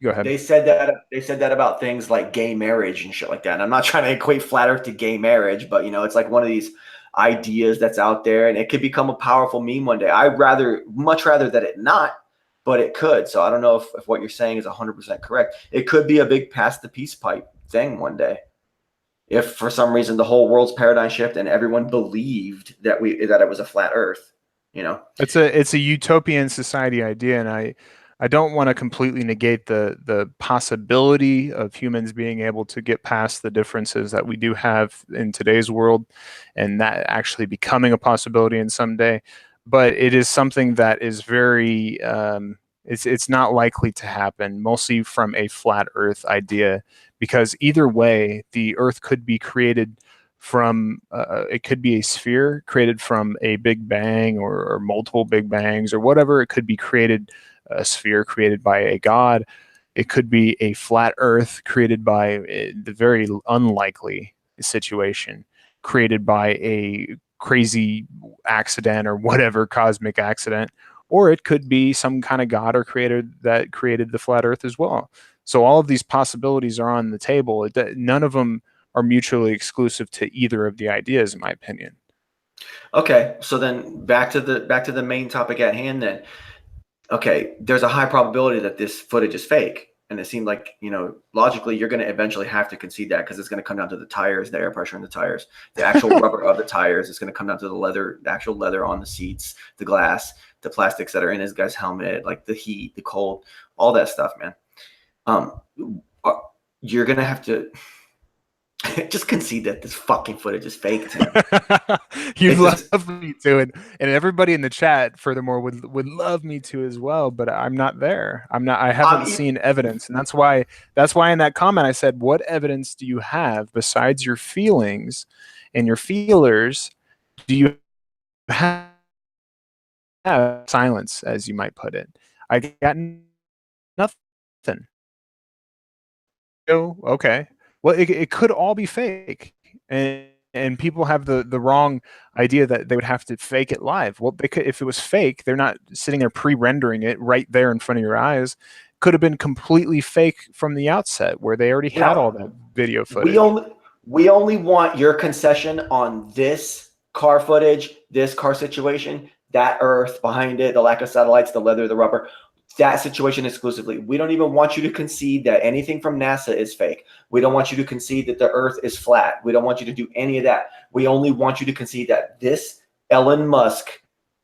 Go ahead. They said that about things like gay marriage and shit like that. And I'm not trying to equate flat Earth to gay marriage, but it's like one of these ideas that's out there, and it could become a powerful meme one day. I'd much rather that it not, but it could. So I don't know if what you're saying is 100% correct. It could be a big pass the peace pipe thing one day. If for some reason the whole world's paradigm shift and everyone believed that it was a flat Earth, It's a utopian society idea, and I don't want to completely negate the possibility of humans being able to get past the differences that we do have in today's world, and that actually becoming a possibility in someday. But it is something that is very it's not likely to happen, mostly from a flat Earth idea, because either way, the Earth could be created from it could be a sphere created from a big bang, or multiple big bangs, or whatever. It could be created a sphere created by a god. It could be a flat Earth created by the very unlikely situation created by a crazy accident or whatever, cosmic accident. Or it could be some kind of god or creator that created the flat Earth as well. So all of these possibilities are on the table. None of them are mutually exclusive to either of the ideas, in my opinion. Okay, so then back to the main topic at hand then. Okay, there's a high probability that this footage is fake. And it seemed like, logically, you're going to eventually have to concede that, because it's going to come down to the tires, the air pressure in the tires, the actual rubber of the tires. It's going to come down to the leather, the actual leather on the seats, the glass, the plastics that are in this guy's helmet, like the heat, the cold, all that stuff, man. You're going to have to just concede that this fucking footage is fake, Tim. You'd love me to, and everybody in the chat, furthermore, would love me to as well. But I'm not there. I haven't seen evidence, and that's why in that comment I said, "What evidence do you have besides your feelings and your feelers? Do you have silence, as you might put it?" I got nothing. Oh, okay. Well, it could all be fake, and and people have the wrong idea that they would have to fake it live. Well, they could, if it was fake, they're not sitting there pre-rendering it right there in front of your eyes. Could have been completely fake from the outset, where they already had all that video footage. We only want your concession on this car footage, this car situation, that earth behind it, the lack of satellites, the leather, the rubber, that situation exclusively. We don't even want you to concede that anything from NASA is fake. We don't want you to concede that the earth is flat. We don't want you to do any of that. We only want you to concede that this Elon Musk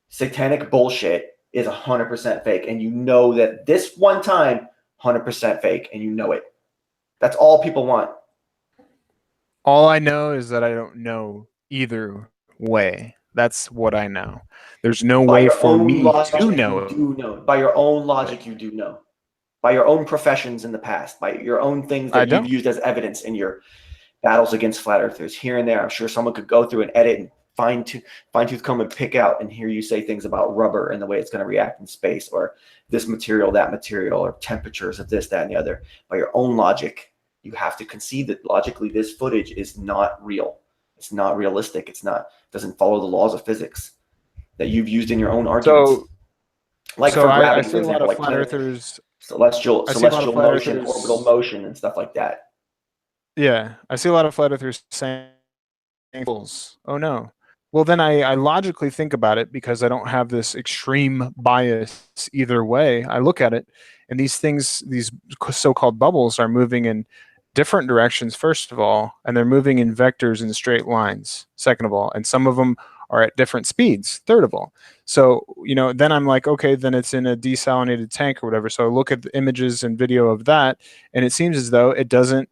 satanic bullshit is 100% fake. And you know that this one time, 100% fake, and you know it. That's all people want. All I know is that I don't know either way. That's what I know. There's no way for me to know. You do know. By your own logic, you do know. By your own professions in the past, by your own things that you've used as evidence in your battles against flat earthers here and there. I'm sure someone could go through and edit and fine-tooth comb and pick out and hear you say things about rubber and the way it's going to react in space, or this material, that material, or temperatures of this, that, and the other. By your own logic, you have to concede that logically this footage is not real. It's not realistic. It's not, doesn't follow the laws of physics that you've used in your own arguments. Like for gravity, for example, like earthers, celestial motion, orbital motion, and stuff like that. Yeah, I see a lot of flat earthers saying, "Oh no." Well, then I logically think about it, because I don't have this extreme bias either way. I look at it, and these things, these so-called bubbles, are moving in different directions, first of all, and they're moving in vectors and straight lines, second of all, and some of them are at different speeds, third of all. So, then I'm like, okay, then it's in a desalinated tank or whatever. So I look at the images and video of that, and it seems as though it doesn't,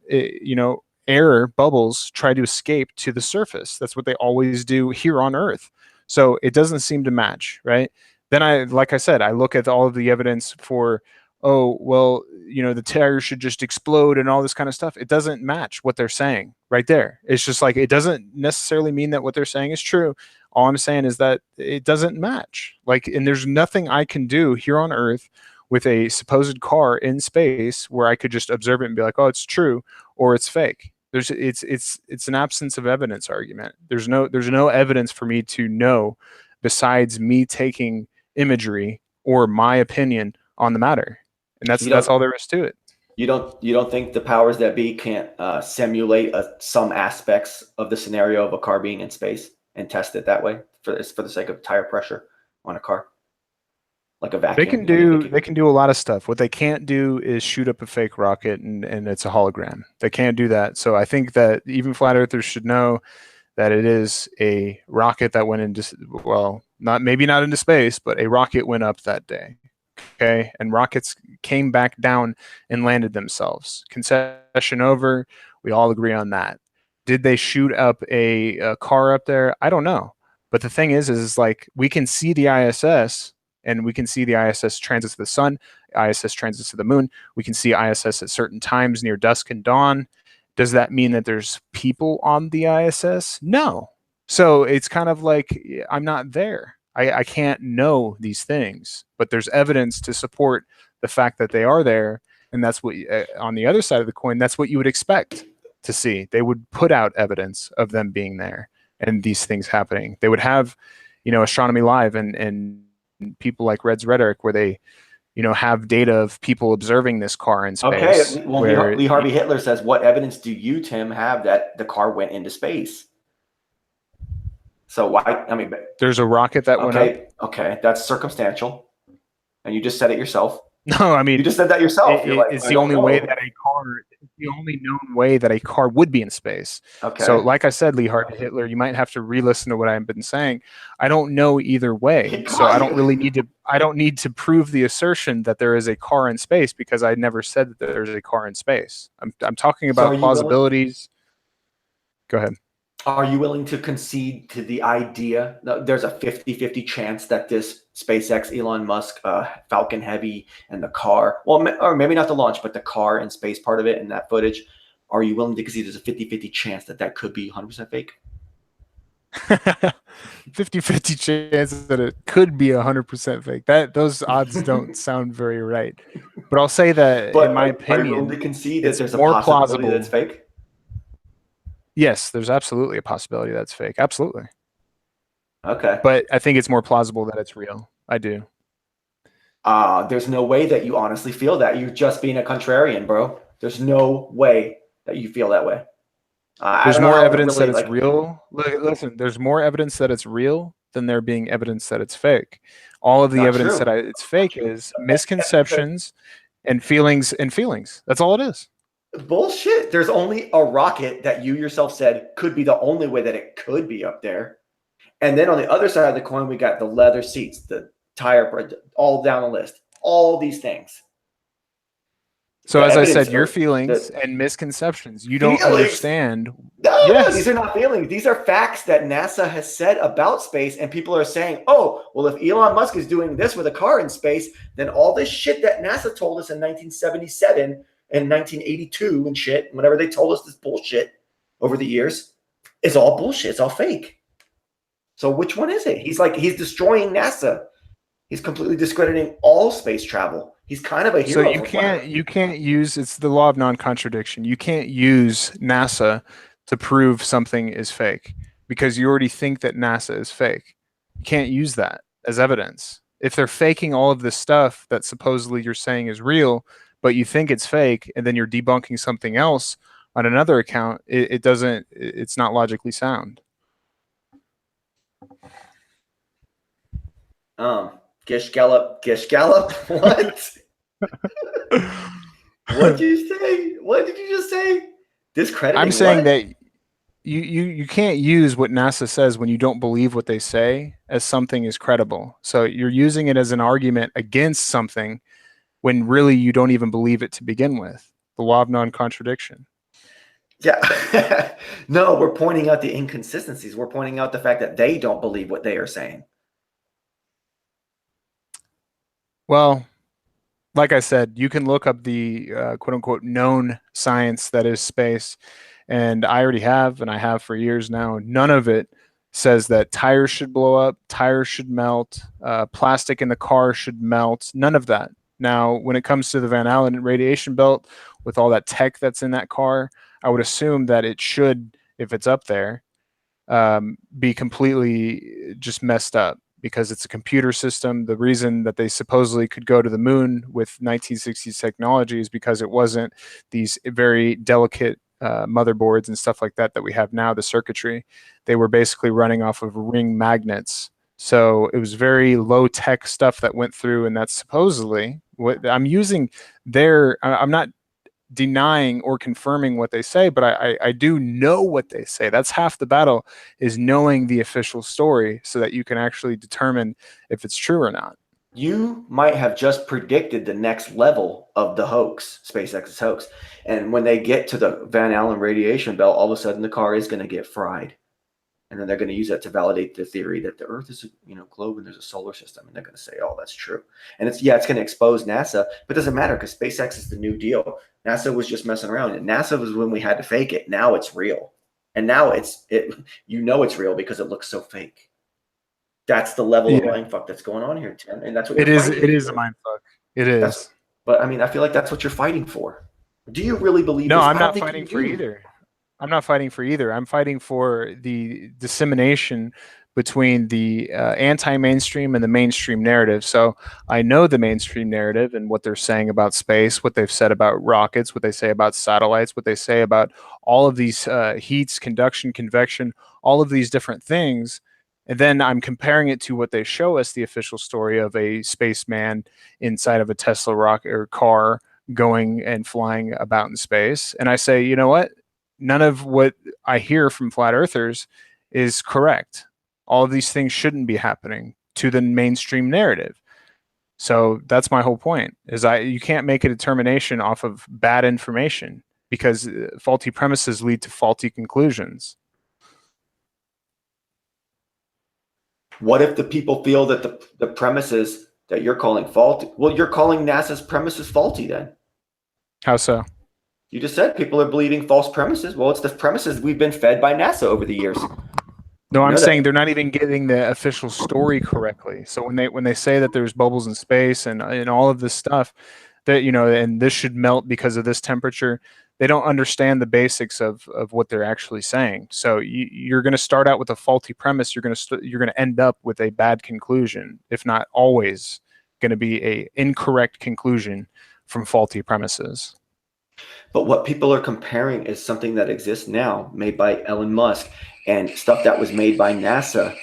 air bubbles try to escape to the surface. That's what they always do here on Earth. So it doesn't seem to match, right? Then like I said, I look at all of the evidence for, oh, well, the tires should just explode and all this kind of stuff. It doesn't match what they're saying right there. It's just like, it doesn't necessarily mean that what they're saying is true. All I'm saying is that it doesn't match. Like, and there's nothing I can do here on Earth with a supposed car in space where I could just observe it and be like, oh, it's true or it's fake. It's an absence of evidence argument. There's no evidence for me to know besides me taking imagery or my opinion on the matter. And that's all there is to it. You don't think the powers that be can't simulate some aspects of the scenario of a car being in space and test it that way for the sake of tire pressure on a car, like a vacuum? They can do a lot of stuff. What they can't do is shoot up a fake rocket and it's a hologram. They can't do that. So I think that even flat earthers should know that it is a rocket that went into, well, maybe not into space, but a rocket went up that day. Okay, and rockets came back down and landed themselves. Concession over. We all agree on that. Did they shoot up a car up there? I don't know. But the thing is like, we can see the ISS, and we can see the ISS transits to the sun, ISS transits to the moon. We can see ISS at certain times near dusk and dawn. Does that mean that there's people on the ISS? No. So it's kind of like, I'm not there. I can't know these things, but there's evidence to support the fact that they are there. And that's what, on the other side of the coin, that's what you would expect to see. They would put out evidence of them being there and these things happening. They would have, Astronomy Live and people like Red's Rhetoric, where they, have data of people observing this car in space. Okay, well, Lee Harvey Hitler says, what evidence do you, Tim, have that the car went into space? So why? I mean, there's a rocket that went up. Okay, that's circumstantial, and you just said it yourself. No, I mean, you just said that yourself. It's the only way that the only known way that a car would be in space. Okay. So, like I said, Lee Harvey Hitler, you might have to re-listen to what I've been saying. I don't know either way, so I don't really need to. I don't need to prove the assertion that there is a car in space, because I never said that there's a car in space. I'm talking about plausibilities. Go ahead. Are you willing to concede to the idea that there's a 50-50 chance that this SpaceX Elon Musk Falcon Heavy and the car, well, or maybe not the launch, but the car and space part of it and that footage, are you willing to concede there's a 50-50 chance that could be 100% fake? 50-50 chance that it could be 100% fake. Those odds don't sound very right. But I'll say that, in my opinion, are you willing to concede it's that there's more a possibility plausible that it's fake? Yes, there's absolutely a possibility that's fake. Absolutely. Okay. But I think it's more plausible that it's real. I do. There's no way that you honestly feel that. You're just being a contrarian, bro. There's no way that you feel that way. I There's don't know more how to evidence really that it's like. real. Listen, there's more evidence that it's real than there being evidence that it's fake. All of the Not evidence true. that it's fake is misconceptions and feelings. That's all it is. Bullshit. There's only a rocket that you yourself said could be the only way that it could be up there. And then on the other side of the coin, we got the leather seats, the tire, all down the list, all these things. So The as I evidence said, your of feelings the and misconceptions, you don't feelings. understand. No, these Yes. are not feelings. These are facts that NASA has said about space, and people are saying, "Oh, well, if Elon Musk is doing this with a car in space, then all this shit that NASA told us in 1977 and 1982 and shit, whenever they told us this bullshit over the years, is all bullshit. It's all fake." So which one is it? He's destroying NASA. He's completely discrediting all space travel. He's kind of a So hero for flat. you can't use, it's the law of non-contradiction. You can't use NASA to prove something is fake because you already think that NASA is fake. You can't use that as evidence. If they're faking all of this stuff that supposedly you're saying is real, but you think it's fake, and then you're debunking something else on another account, it doesn't, it's not logically sound. Gish Gallop, Gish Gallop. What? What'd you say? What did you just say? I'm Discrediting saying what? that you can't use what NASA says when you don't believe what they say as something is credible. So you're using it as an argument against something when really you don't even believe it to begin with. The law of non-contradiction. Yeah. No, we're pointing out the inconsistencies. We're pointing out the fact that they don't believe what they are saying. Well, like I said, you can look up the quote unquote known science that is space. And I already have, and I have for years now. None of it says that tires should blow up, tires should melt, plastic in the car should melt. None of that. Now, when it comes to the Van Allen radiation belt, with all that tech that's in that car, I would assume that it should, if it's up there, be completely just messed up because it's a computer system. The reason that they supposedly could go to the moon with 1960s technology is because it wasn't these very delicate motherboards and stuff like that that we have now, the circuitry. They were basically running off of ring magnets. So it was very low tech stuff that went through, and that's supposedly what I'm using there. I'm not denying or confirming what they say, but I do know what they say. That's half the battle, is knowing the official story so that you can actually determine if it's true or not. You might have just predicted the next level of the hoax, SpaceX's hoax. And when they get to the Van Allen radiation belt, all of a sudden the car is going to get fried. And then they're going to use that to validate the theory that the Earth is a globe and there's a solar system. And they're going to say, "Oh, that's true." And it's going to expose NASA, but it doesn't matter because SpaceX is the new deal. NASA was just messing around, and NASA was when we had to fake it. Now it's real, and now it's real because it looks so fake. That's the level of Yeah, mindfuck that's going on here, Tim, and that's what it you're is. fighting It is a for. mind fuck. It is. But I mean, I feel like that's what you're fighting for. Do you really believe No, this? I'm I don't not think fighting you for do. either. I'm not fighting for either. I'm fighting for the dissemination between the anti-mainstream and the mainstream narrative. So I know the mainstream narrative and what they're saying about space, what they've said about rockets, what they say about satellites, what they say about all of these heats, conduction, convection, all of these different things. And then I'm comparing it to what they show us, the official story of a spaceman inside of a Tesla rocket or car going and flying about in space. And I say, you know what? None of what I hear from flat earthers is correct. All of these things shouldn't be happening to the mainstream narrative. So that's my whole point, is you can't make a determination off of bad information because faulty premises lead to faulty conclusions. What if the people feel that the premises that you're calling faulty? Well, you're calling NASA's premises faulty then. How so? You just said people are believing false premises. Well, it's the premises we've been fed by NASA over the years. No, You I'm know that. saying they're not even getting the official story correctly. So when they say that there's bubbles in space and all of this stuff, that and this should melt because of this temperature, They don't understand the basics of what they're actually saying. So you're going to start out with a faulty premise. You're going to end up with a bad conclusion, if not always going to be a incorrect conclusion from faulty premises. But what people are comparing is something that exists now, made by Elon Musk, and stuff that was made by NASA.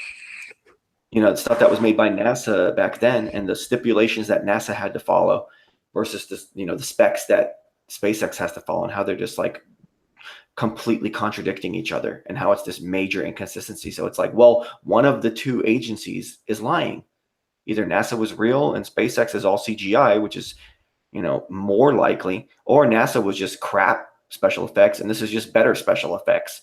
You know, stuff that was made by NASA back then, and the stipulations that NASA had to follow, versus the, you know, the specs that SpaceX has to follow, and how they're just like completely contradicting each other, and how it's this major inconsistency. So it's like, well, one of the two agencies is lying. Either NASA was real and SpaceX is all CGI, which is, you know, more likely, or NASA was just crap special effects and this is just better special effects.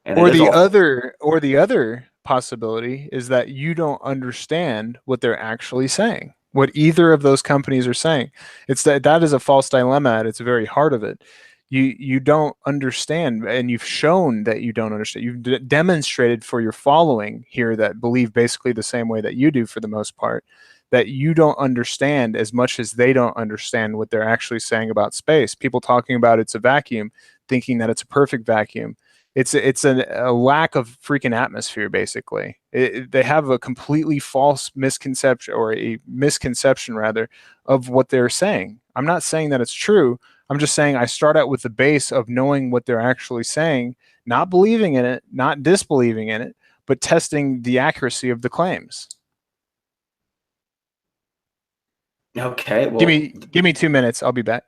And Or the other possibility is that you don't understand what they're actually saying, what either of those companies are saying. It's that is a false dilemma at its very heart of it. You don't understand, and you've shown that you don't understand. You've demonstrated for your following here that believe basically the same way that you do for the most part, that you don't understand as much as they don't understand what they're actually saying about space. People talking about it's a vacuum, thinking that it's a perfect vacuum. It's a lack of freaking atmosphere, basically. They have a completely false misconception, or a misconception rather, of what they're saying. I'm not saying that it's true. I'm just saying I start out with the base of knowing what they're actually saying, not believing in it, not disbelieving in it, but testing the accuracy of the claims. Okay, well, give me 2 minutes. I'll be back.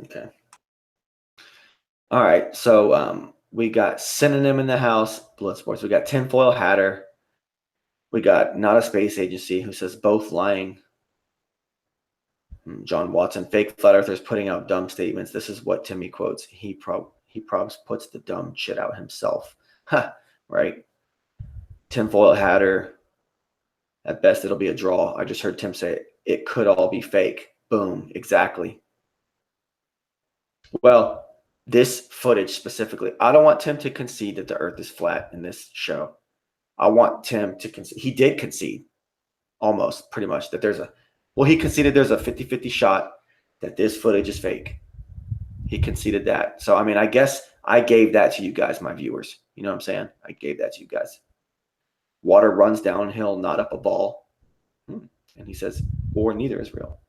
Okay. All right, so we got Synonym in the house, Blood Sports. We got Tinfoil Hatter. We got Not a Space Agency, who says both lying. John Watson, fake flat earthers putting out dumb statements. This is what Timmy quotes. He probs puts the dumb shit out himself. Ha, right. Tinfoil Hatter. At best, it'll be a draw. I just heard Tim say it could all be fake. Boom, exactly. Well, this footage specifically, I don't want Tim to concede that the earth is flat in this show. I want Tim to concede. He did concede almost, pretty much, that there's a, well, he conceded there's a 50-50 shot that this footage is fake. He conceded that. So, I mean, I guess I gave that to you guys, my viewers. You know what I'm saying? I gave that to you guys. Water runs downhill, not up a ball. And he says, or neither is real.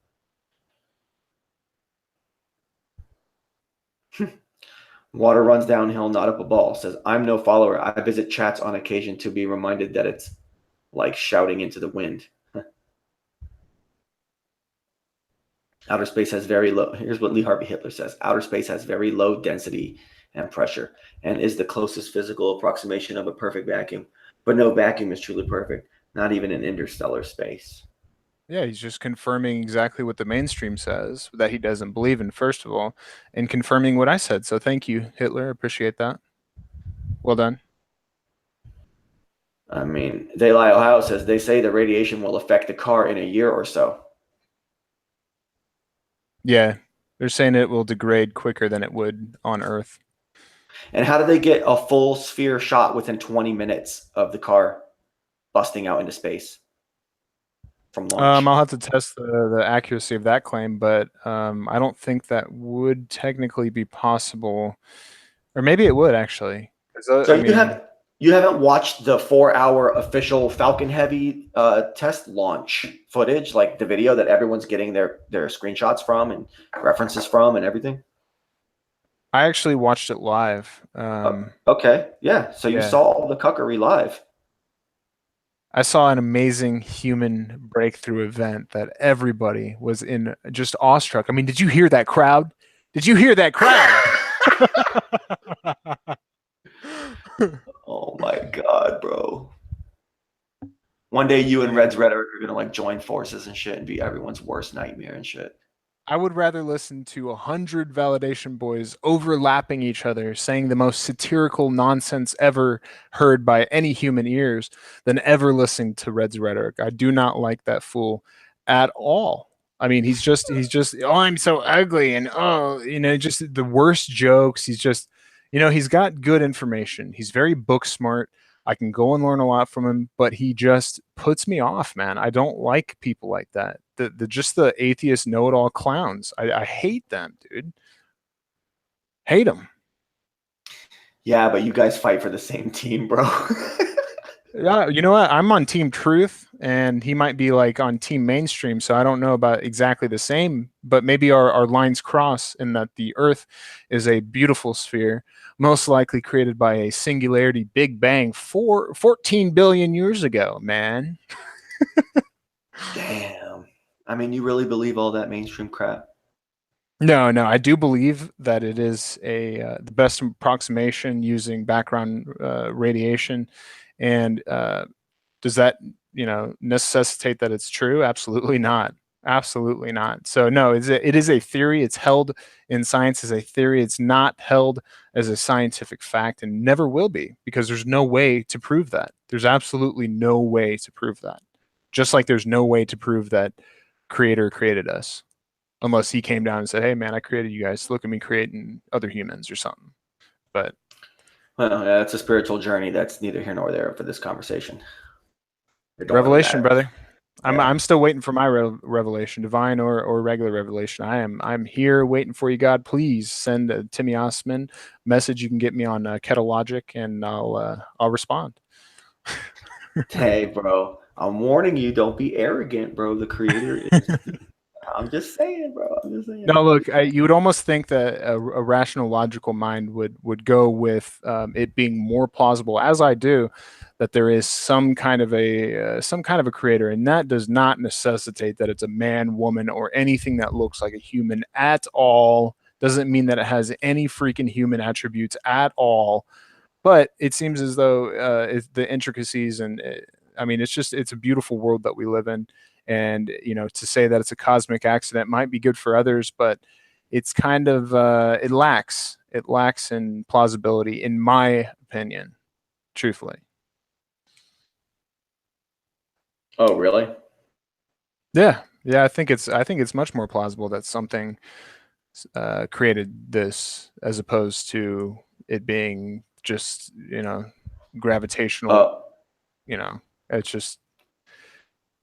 Water runs downhill, not up a ball. Says, I'm no follower. I visit chats on occasion to be reminded that it's like shouting into the wind. Outer space has very low. Here's what Lee Harvey Hitler says. Outer space has very low density and pressure and is the closest physical approximation of a perfect vacuum. But no vacuum is truly perfect, not even in interstellar space. Yeah, he's just confirming exactly what the mainstream says, that he doesn't believe in, first of all, and confirming what I said. So thank you, Hitler. Appreciate that. Well done. I mean, They Lie Ohio says, they say the radiation will affect the car in a year or so. Yeah, they're saying it will degrade quicker than it would on Earth. And how do they get a full sphere shot within 20 minutes of the car busting out into space from launch? I'll have to test the accuracy of that claim, but I don't think that would technically be possible. Or maybe it would, actually. So you haven't watched the 4-hour official Falcon Heavy test launch footage, like the video that everyone's getting their screenshots from and references from and everything? I actually watched it live. Okay, yeah. So you saw the cuckery live. I saw an amazing human breakthrough event that everybody was in just awestruck. I mean, did you hear that crowd? Did you hear that crowd? Oh my God, bro. One day you and Red's Rhetoric are gonna like join forces and shit and be everyone's worst nightmare and shit. I would rather listen to 100 validation boys overlapping each other, saying the most satirical nonsense ever heard by any human ears than ever listening to Red's Rhetoric. I do not like that fool at all. I mean, he's just, oh, I'm so ugly. And, oh, you know, just the worst jokes. He's just, you know, he's got good information. He's very book smart. I can go and learn a lot from him, but he just puts me off, man. I don't like people like that. The atheist know-it-all clowns. I hate them, dude. Hate them. Yeah, but you guys fight for the same team, bro. Yeah, you know what? I'm on Team Truth, and he might be like on Team Mainstream. So I don't know about exactly the same, but maybe our lines cross in that the Earth is a beautiful sphere, most likely created by a singularity Big Bang 14 billion years ago, man. Damn. I mean, you really believe all that mainstream crap? No, no, I do believe that it is a the best approximation using background radiation, and does that necessitate that it's true? Absolutely not. Absolutely not. So no, it is a theory. It's held in science as a theory. It's not held as a scientific fact, and never will be, because there's no way to prove that. There's absolutely no way to prove that. Just like there's no way to prove that Creator created us, unless he came down and said, "Hey, man, I created you guys. Look at me creating other humans or something." But Well, yeah, it's a spiritual journey. That's neither here nor there for this conversation. It don't really revelation, matter. brother. Yeah. I'm still waiting for my revelation, divine or regular revelation. I'm here waiting for you, God. Please send Timmy Ossman message. You can get me on Kettle Logic, and I'll respond. Hey, bro. I'm warning you. Don't be arrogant, bro. The creator is. I'm just saying, bro. I'm just saying. No, look, you would almost think that a rational, logical mind would go with it being more plausible, as I do, that there is some kind of a creator, and that does not necessitate that it's a man, woman, or anything that looks like a human at all. Doesn't mean that it has any freaking human attributes at all. But it seems as though the intricacies and I mean, it's a beautiful world that we live in, and to say that it's a cosmic accident might be good for others, but it's kind of it lacks in plausibility, in my opinion, truthfully. Oh, really? Yeah, yeah, I think it's much more plausible that something created this, as opposed to it being just gravitational. Uh, You know, it's just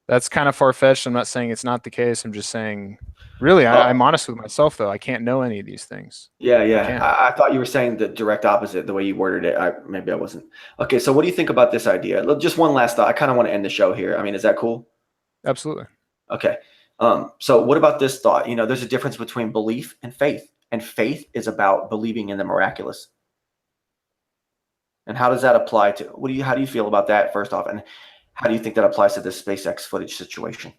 that's kind of far fetched. I'm not saying it's not the case. I'm just saying, really, I'm oh, honest with myself, though. I can't know any of these things. yeah, I yeah. can't. I thought you were saying the direct opposite, the way you worded it. Maybe I wasn't. Okay, so what do you think about this idea? Just one last thought. I kind of want to end the show here. I mean, is that cool? Absolutely. Okay. So what about this thought? There's a difference between belief and faith, and faith is about believing in the miraculous. And how does that apply to how do you feel about that first off? And how do you think that applies to this SpaceX footage situation?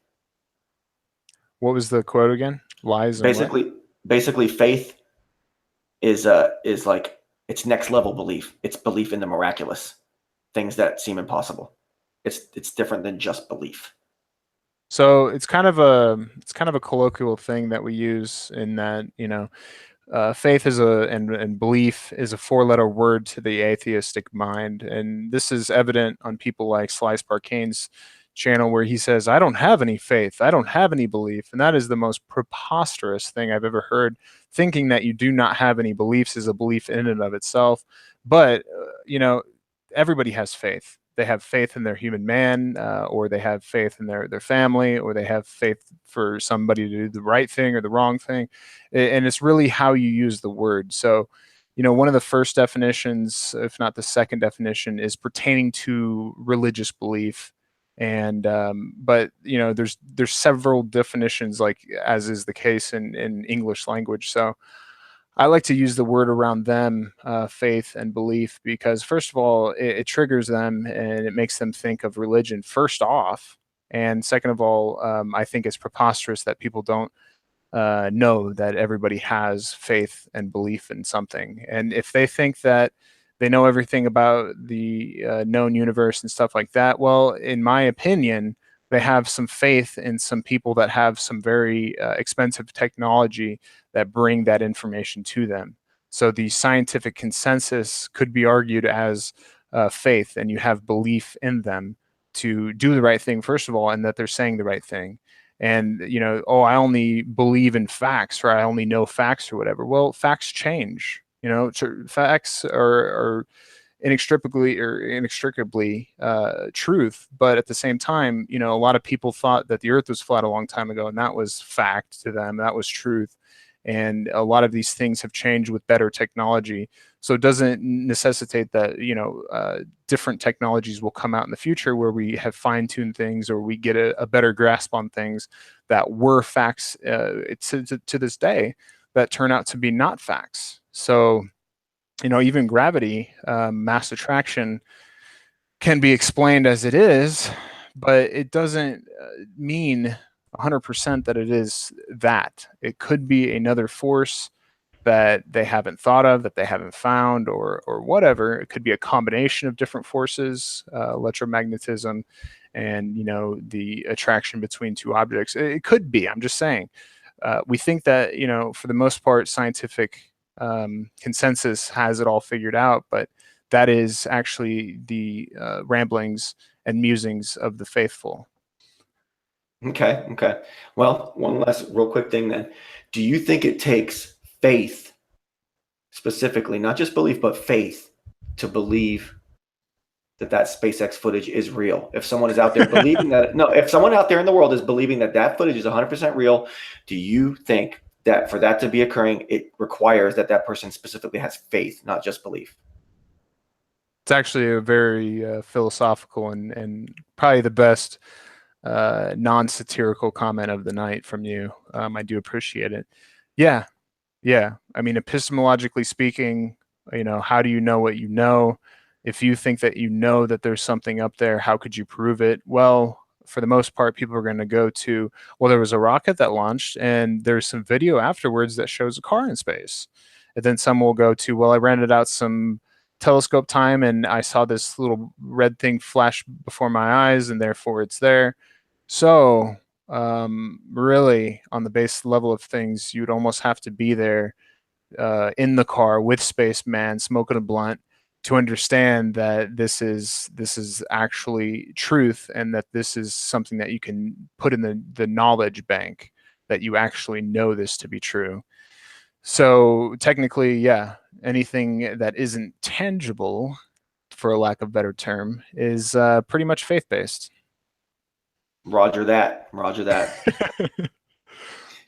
What was the quote again? Lies and what? Basically faith is like it's next level belief. It's belief in the miraculous, things that seem impossible. It's different than just belief. So it's kind of a colloquial thing that we use, in that faith is and belief is a four-letter word to the atheistic mind, and this is evident on people like Slice Parkane's channel, where he says, "I don't have any faith, I don't have any belief," and that is the most preposterous thing I've ever heard. Thinking that you do not have any beliefs is a belief in and of itself, but everybody has faith. They have faith in their human man, or they have faith in their family, or they have faith for somebody to do the right thing or the wrong thing. And it's really how you use the word. So, one of the first definitions, if not the second definition, is pertaining to religious belief. And but there's several definitions, like as is the case in English language. So I like to use the word around them, faith and belief, because first of all, it triggers them and it makes them think of religion first off. And second of all, I think it's preposterous that people don't know that everybody has faith and belief in something. And if they think that they know everything about the known universe and stuff like that, well, in my opinion, they have some faith in some people that have some very expensive technology that bring that information to them. So the scientific consensus could be argued as faith, and you have belief in them to do the right thing, first of all, and that they're saying the right thing. And oh, I only believe in facts, or I only know facts, or whatever. Well, facts change. Facts are inextricably truth, but at the same time, a lot of people thought that the earth was flat a long time ago, and that was fact to them, that was truth. and a lot of these things have changed with better technology. So it doesn't necessitate that, you know, different technologies will come out in the future where we have fine-tuned things, or we get a better grasp on things that were facts to this day that turn out to be not facts. So, you know, even gravity, mass attraction, can be explained as it is, but it doesn't mean 100% that it is that. It could be another force that they haven't thought of, that they haven't found, or whatever. It could be a combination of different forces, electromagnetism, and, you know, the attraction between two objects. It could be. I'm just saying. We think that, you know, for the most part, scientific consensus has it all figured out, but that is actually the ramblings and musings of the faithful. Okay. Okay. Well, one last real quick thing then. Do you think it takes faith, specifically, not just belief, but faith, to believe that SpaceX footage is real? If someone is out there believing that, no, if someone out there in the world is believing that footage is 100% real, do you think that for that to be occurring, it requires that person specifically has faith, not just belief? It's actually a very philosophical and probably the best non-satirical comment of the night from you. I do appreciate it. Yeah, yeah. I mean, epistemologically speaking, you know, how do you know what you know? If you think that you know that there's something up there, how could you prove it? Well, for the most part, people are going to go to, well, there was a rocket that launched, and there's some video afterwards that shows a car in space. And then some will go to, well, I rented out some telescope time and I saw this little red thing flash before my eyes, and therefore it's there. So, really, on the base level of things, you'd almost have to be there in the car with Spaceman smoking a blunt to understand that this is actually truth, and that this is something that you can put in the knowledge bank, that you actually know this to be true. So technically, yeah, anything that isn't tangible, for a lack of a better term, is pretty much faith-based. Roger that. Roger that.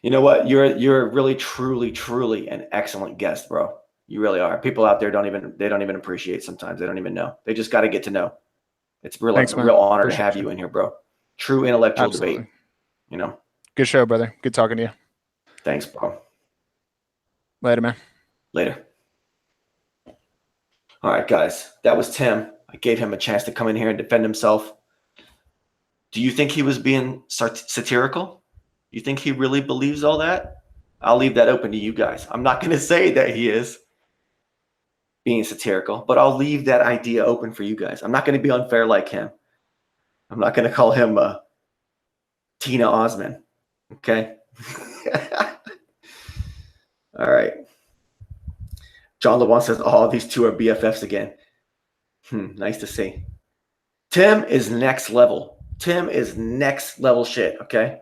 You know what? You're really, truly, truly an excellent guest, bro. You really are. People out there don't even appreciate sometimes. They don't even know. They just got to get to know. It's real, Thanks, a man. real honor to Appreciate have you. you in here, bro. True intellectual Absolutely. debate. You know. Good show, brother. Good talking to you. Thanks, bro. Later, man. Later. All right, guys. That was Tim. I gave him a chance to come in here and defend himself. Do you think he was being satirical? You think he really believes all that? I'll leave that open to you guys. I'm not going to say that he is being satirical, but I'll leave that idea open for you guys. I'm not going to be unfair like him. I'm not going to call him Tina Ossman. Okay? All right. John LeBlanc says, oh, these two are BFFs again. Nice to see. Tim is next level. Tim is next level shit, okay?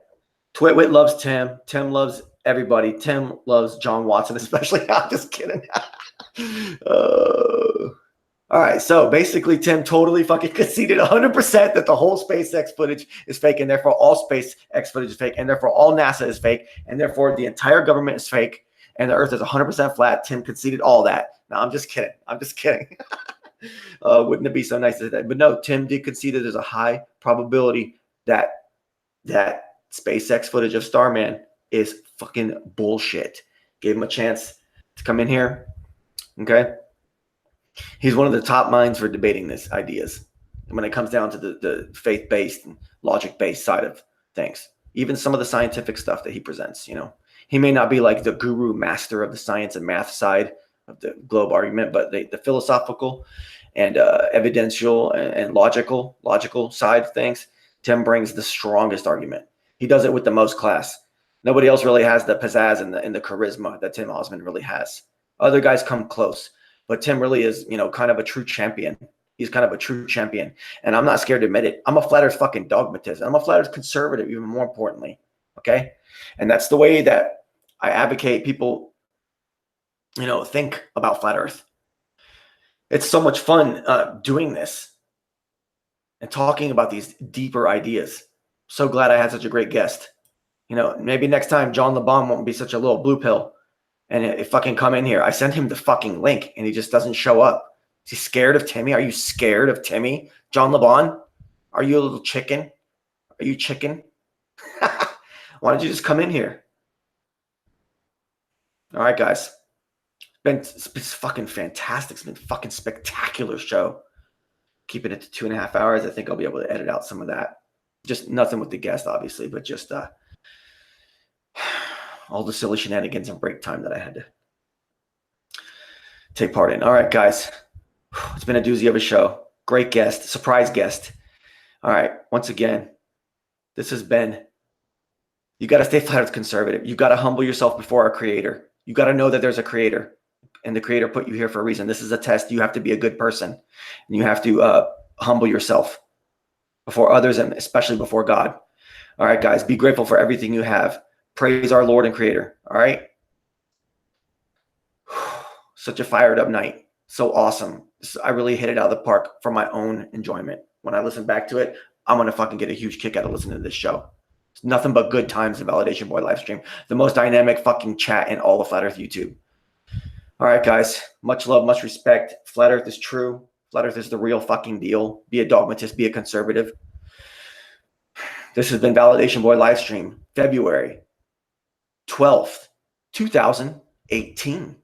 Twitwit loves Tim. Tim loves everybody. Tim loves John Watson, especially. I'm just kidding. All right, so basically, Tim totally fucking conceded 100% that the whole SpaceX footage is fake, and therefore all SpaceX footage is fake, and therefore all NASA is fake, and therefore the entire government is fake, and the Earth is 100% flat. Tim conceded all that. No, I'm just kidding. I'm just kidding. Wouldn't it be so nice to say that? But no, Tim did concede that there's a high probability that SpaceX footage of Starman is fucking bullshit. Gave him a chance to come in here. Okay. He's one of the top minds for debating this ideas. And when it comes down to the faith-based and logic-based side of things, even some of the scientific stuff that he presents, you know, he may not be like the guru master of the science and math side of the globe argument, but the philosophical and evidential and logical side of things, Tim brings the strongest argument. He does it with the most class. Nobody else really has the pizzazz and the charisma that Tim Ossman really has. Other guys come close, but Tim really is, you know, kind of a true champion. He's kind of a true champion, and I'm not scared to admit it. I'm a flat Earth fucking dogmatist. I'm a flat Earth conservative, even more importantly. Okay, and that's the way that I advocate people, you know, think about flat Earth. It's so much fun doing this and talking about these deeper ideas. So glad I had such a great guest. You know, maybe next time John LeBlanc won't be such a little blue pill. and it fucking come in here. I sent him the fucking link, and he just doesn't show up. Is he scared of Timmy? Are you scared of Timmy? John LeBon? Are you a little chicken? Are you chicken? Why don't you just come in here? All right, guys. It's been fucking fantastic. It's been a fucking spectacular show. Keeping it to 2.5 hours. I think I'll be able to edit out some of that. Just nothing with the guest, obviously, but just all the silly shenanigans and break time that I had to take part in. All right, guys. It's been a doozy of a show. Great guest, surprise guest. All right, once again, this has been, you got to stay flat Earth conservative. You got to humble yourself before our creator. You got to know that there's a creator, and the creator put you here for a reason. This is a test. You have to be a good person, and you have to humble yourself before others, and especially before God. All right, guys, be grateful for everything you have. Praise our Lord and Creator. All right. Such a fired up night. So awesome. I really hit it out of the park for my own enjoyment. When I listen back to it, I'm going to fucking get a huge kick out of listening to this show. It's nothing but good times in Validation Boy live stream. The most dynamic fucking chat in all of Flat Earth YouTube. All right, guys. Much love, much respect. Flat Earth is true. Flat Earth is the real fucking deal. Be a dogmatist, be a conservative. This has been Validation Boy live stream, February 12th, 2018.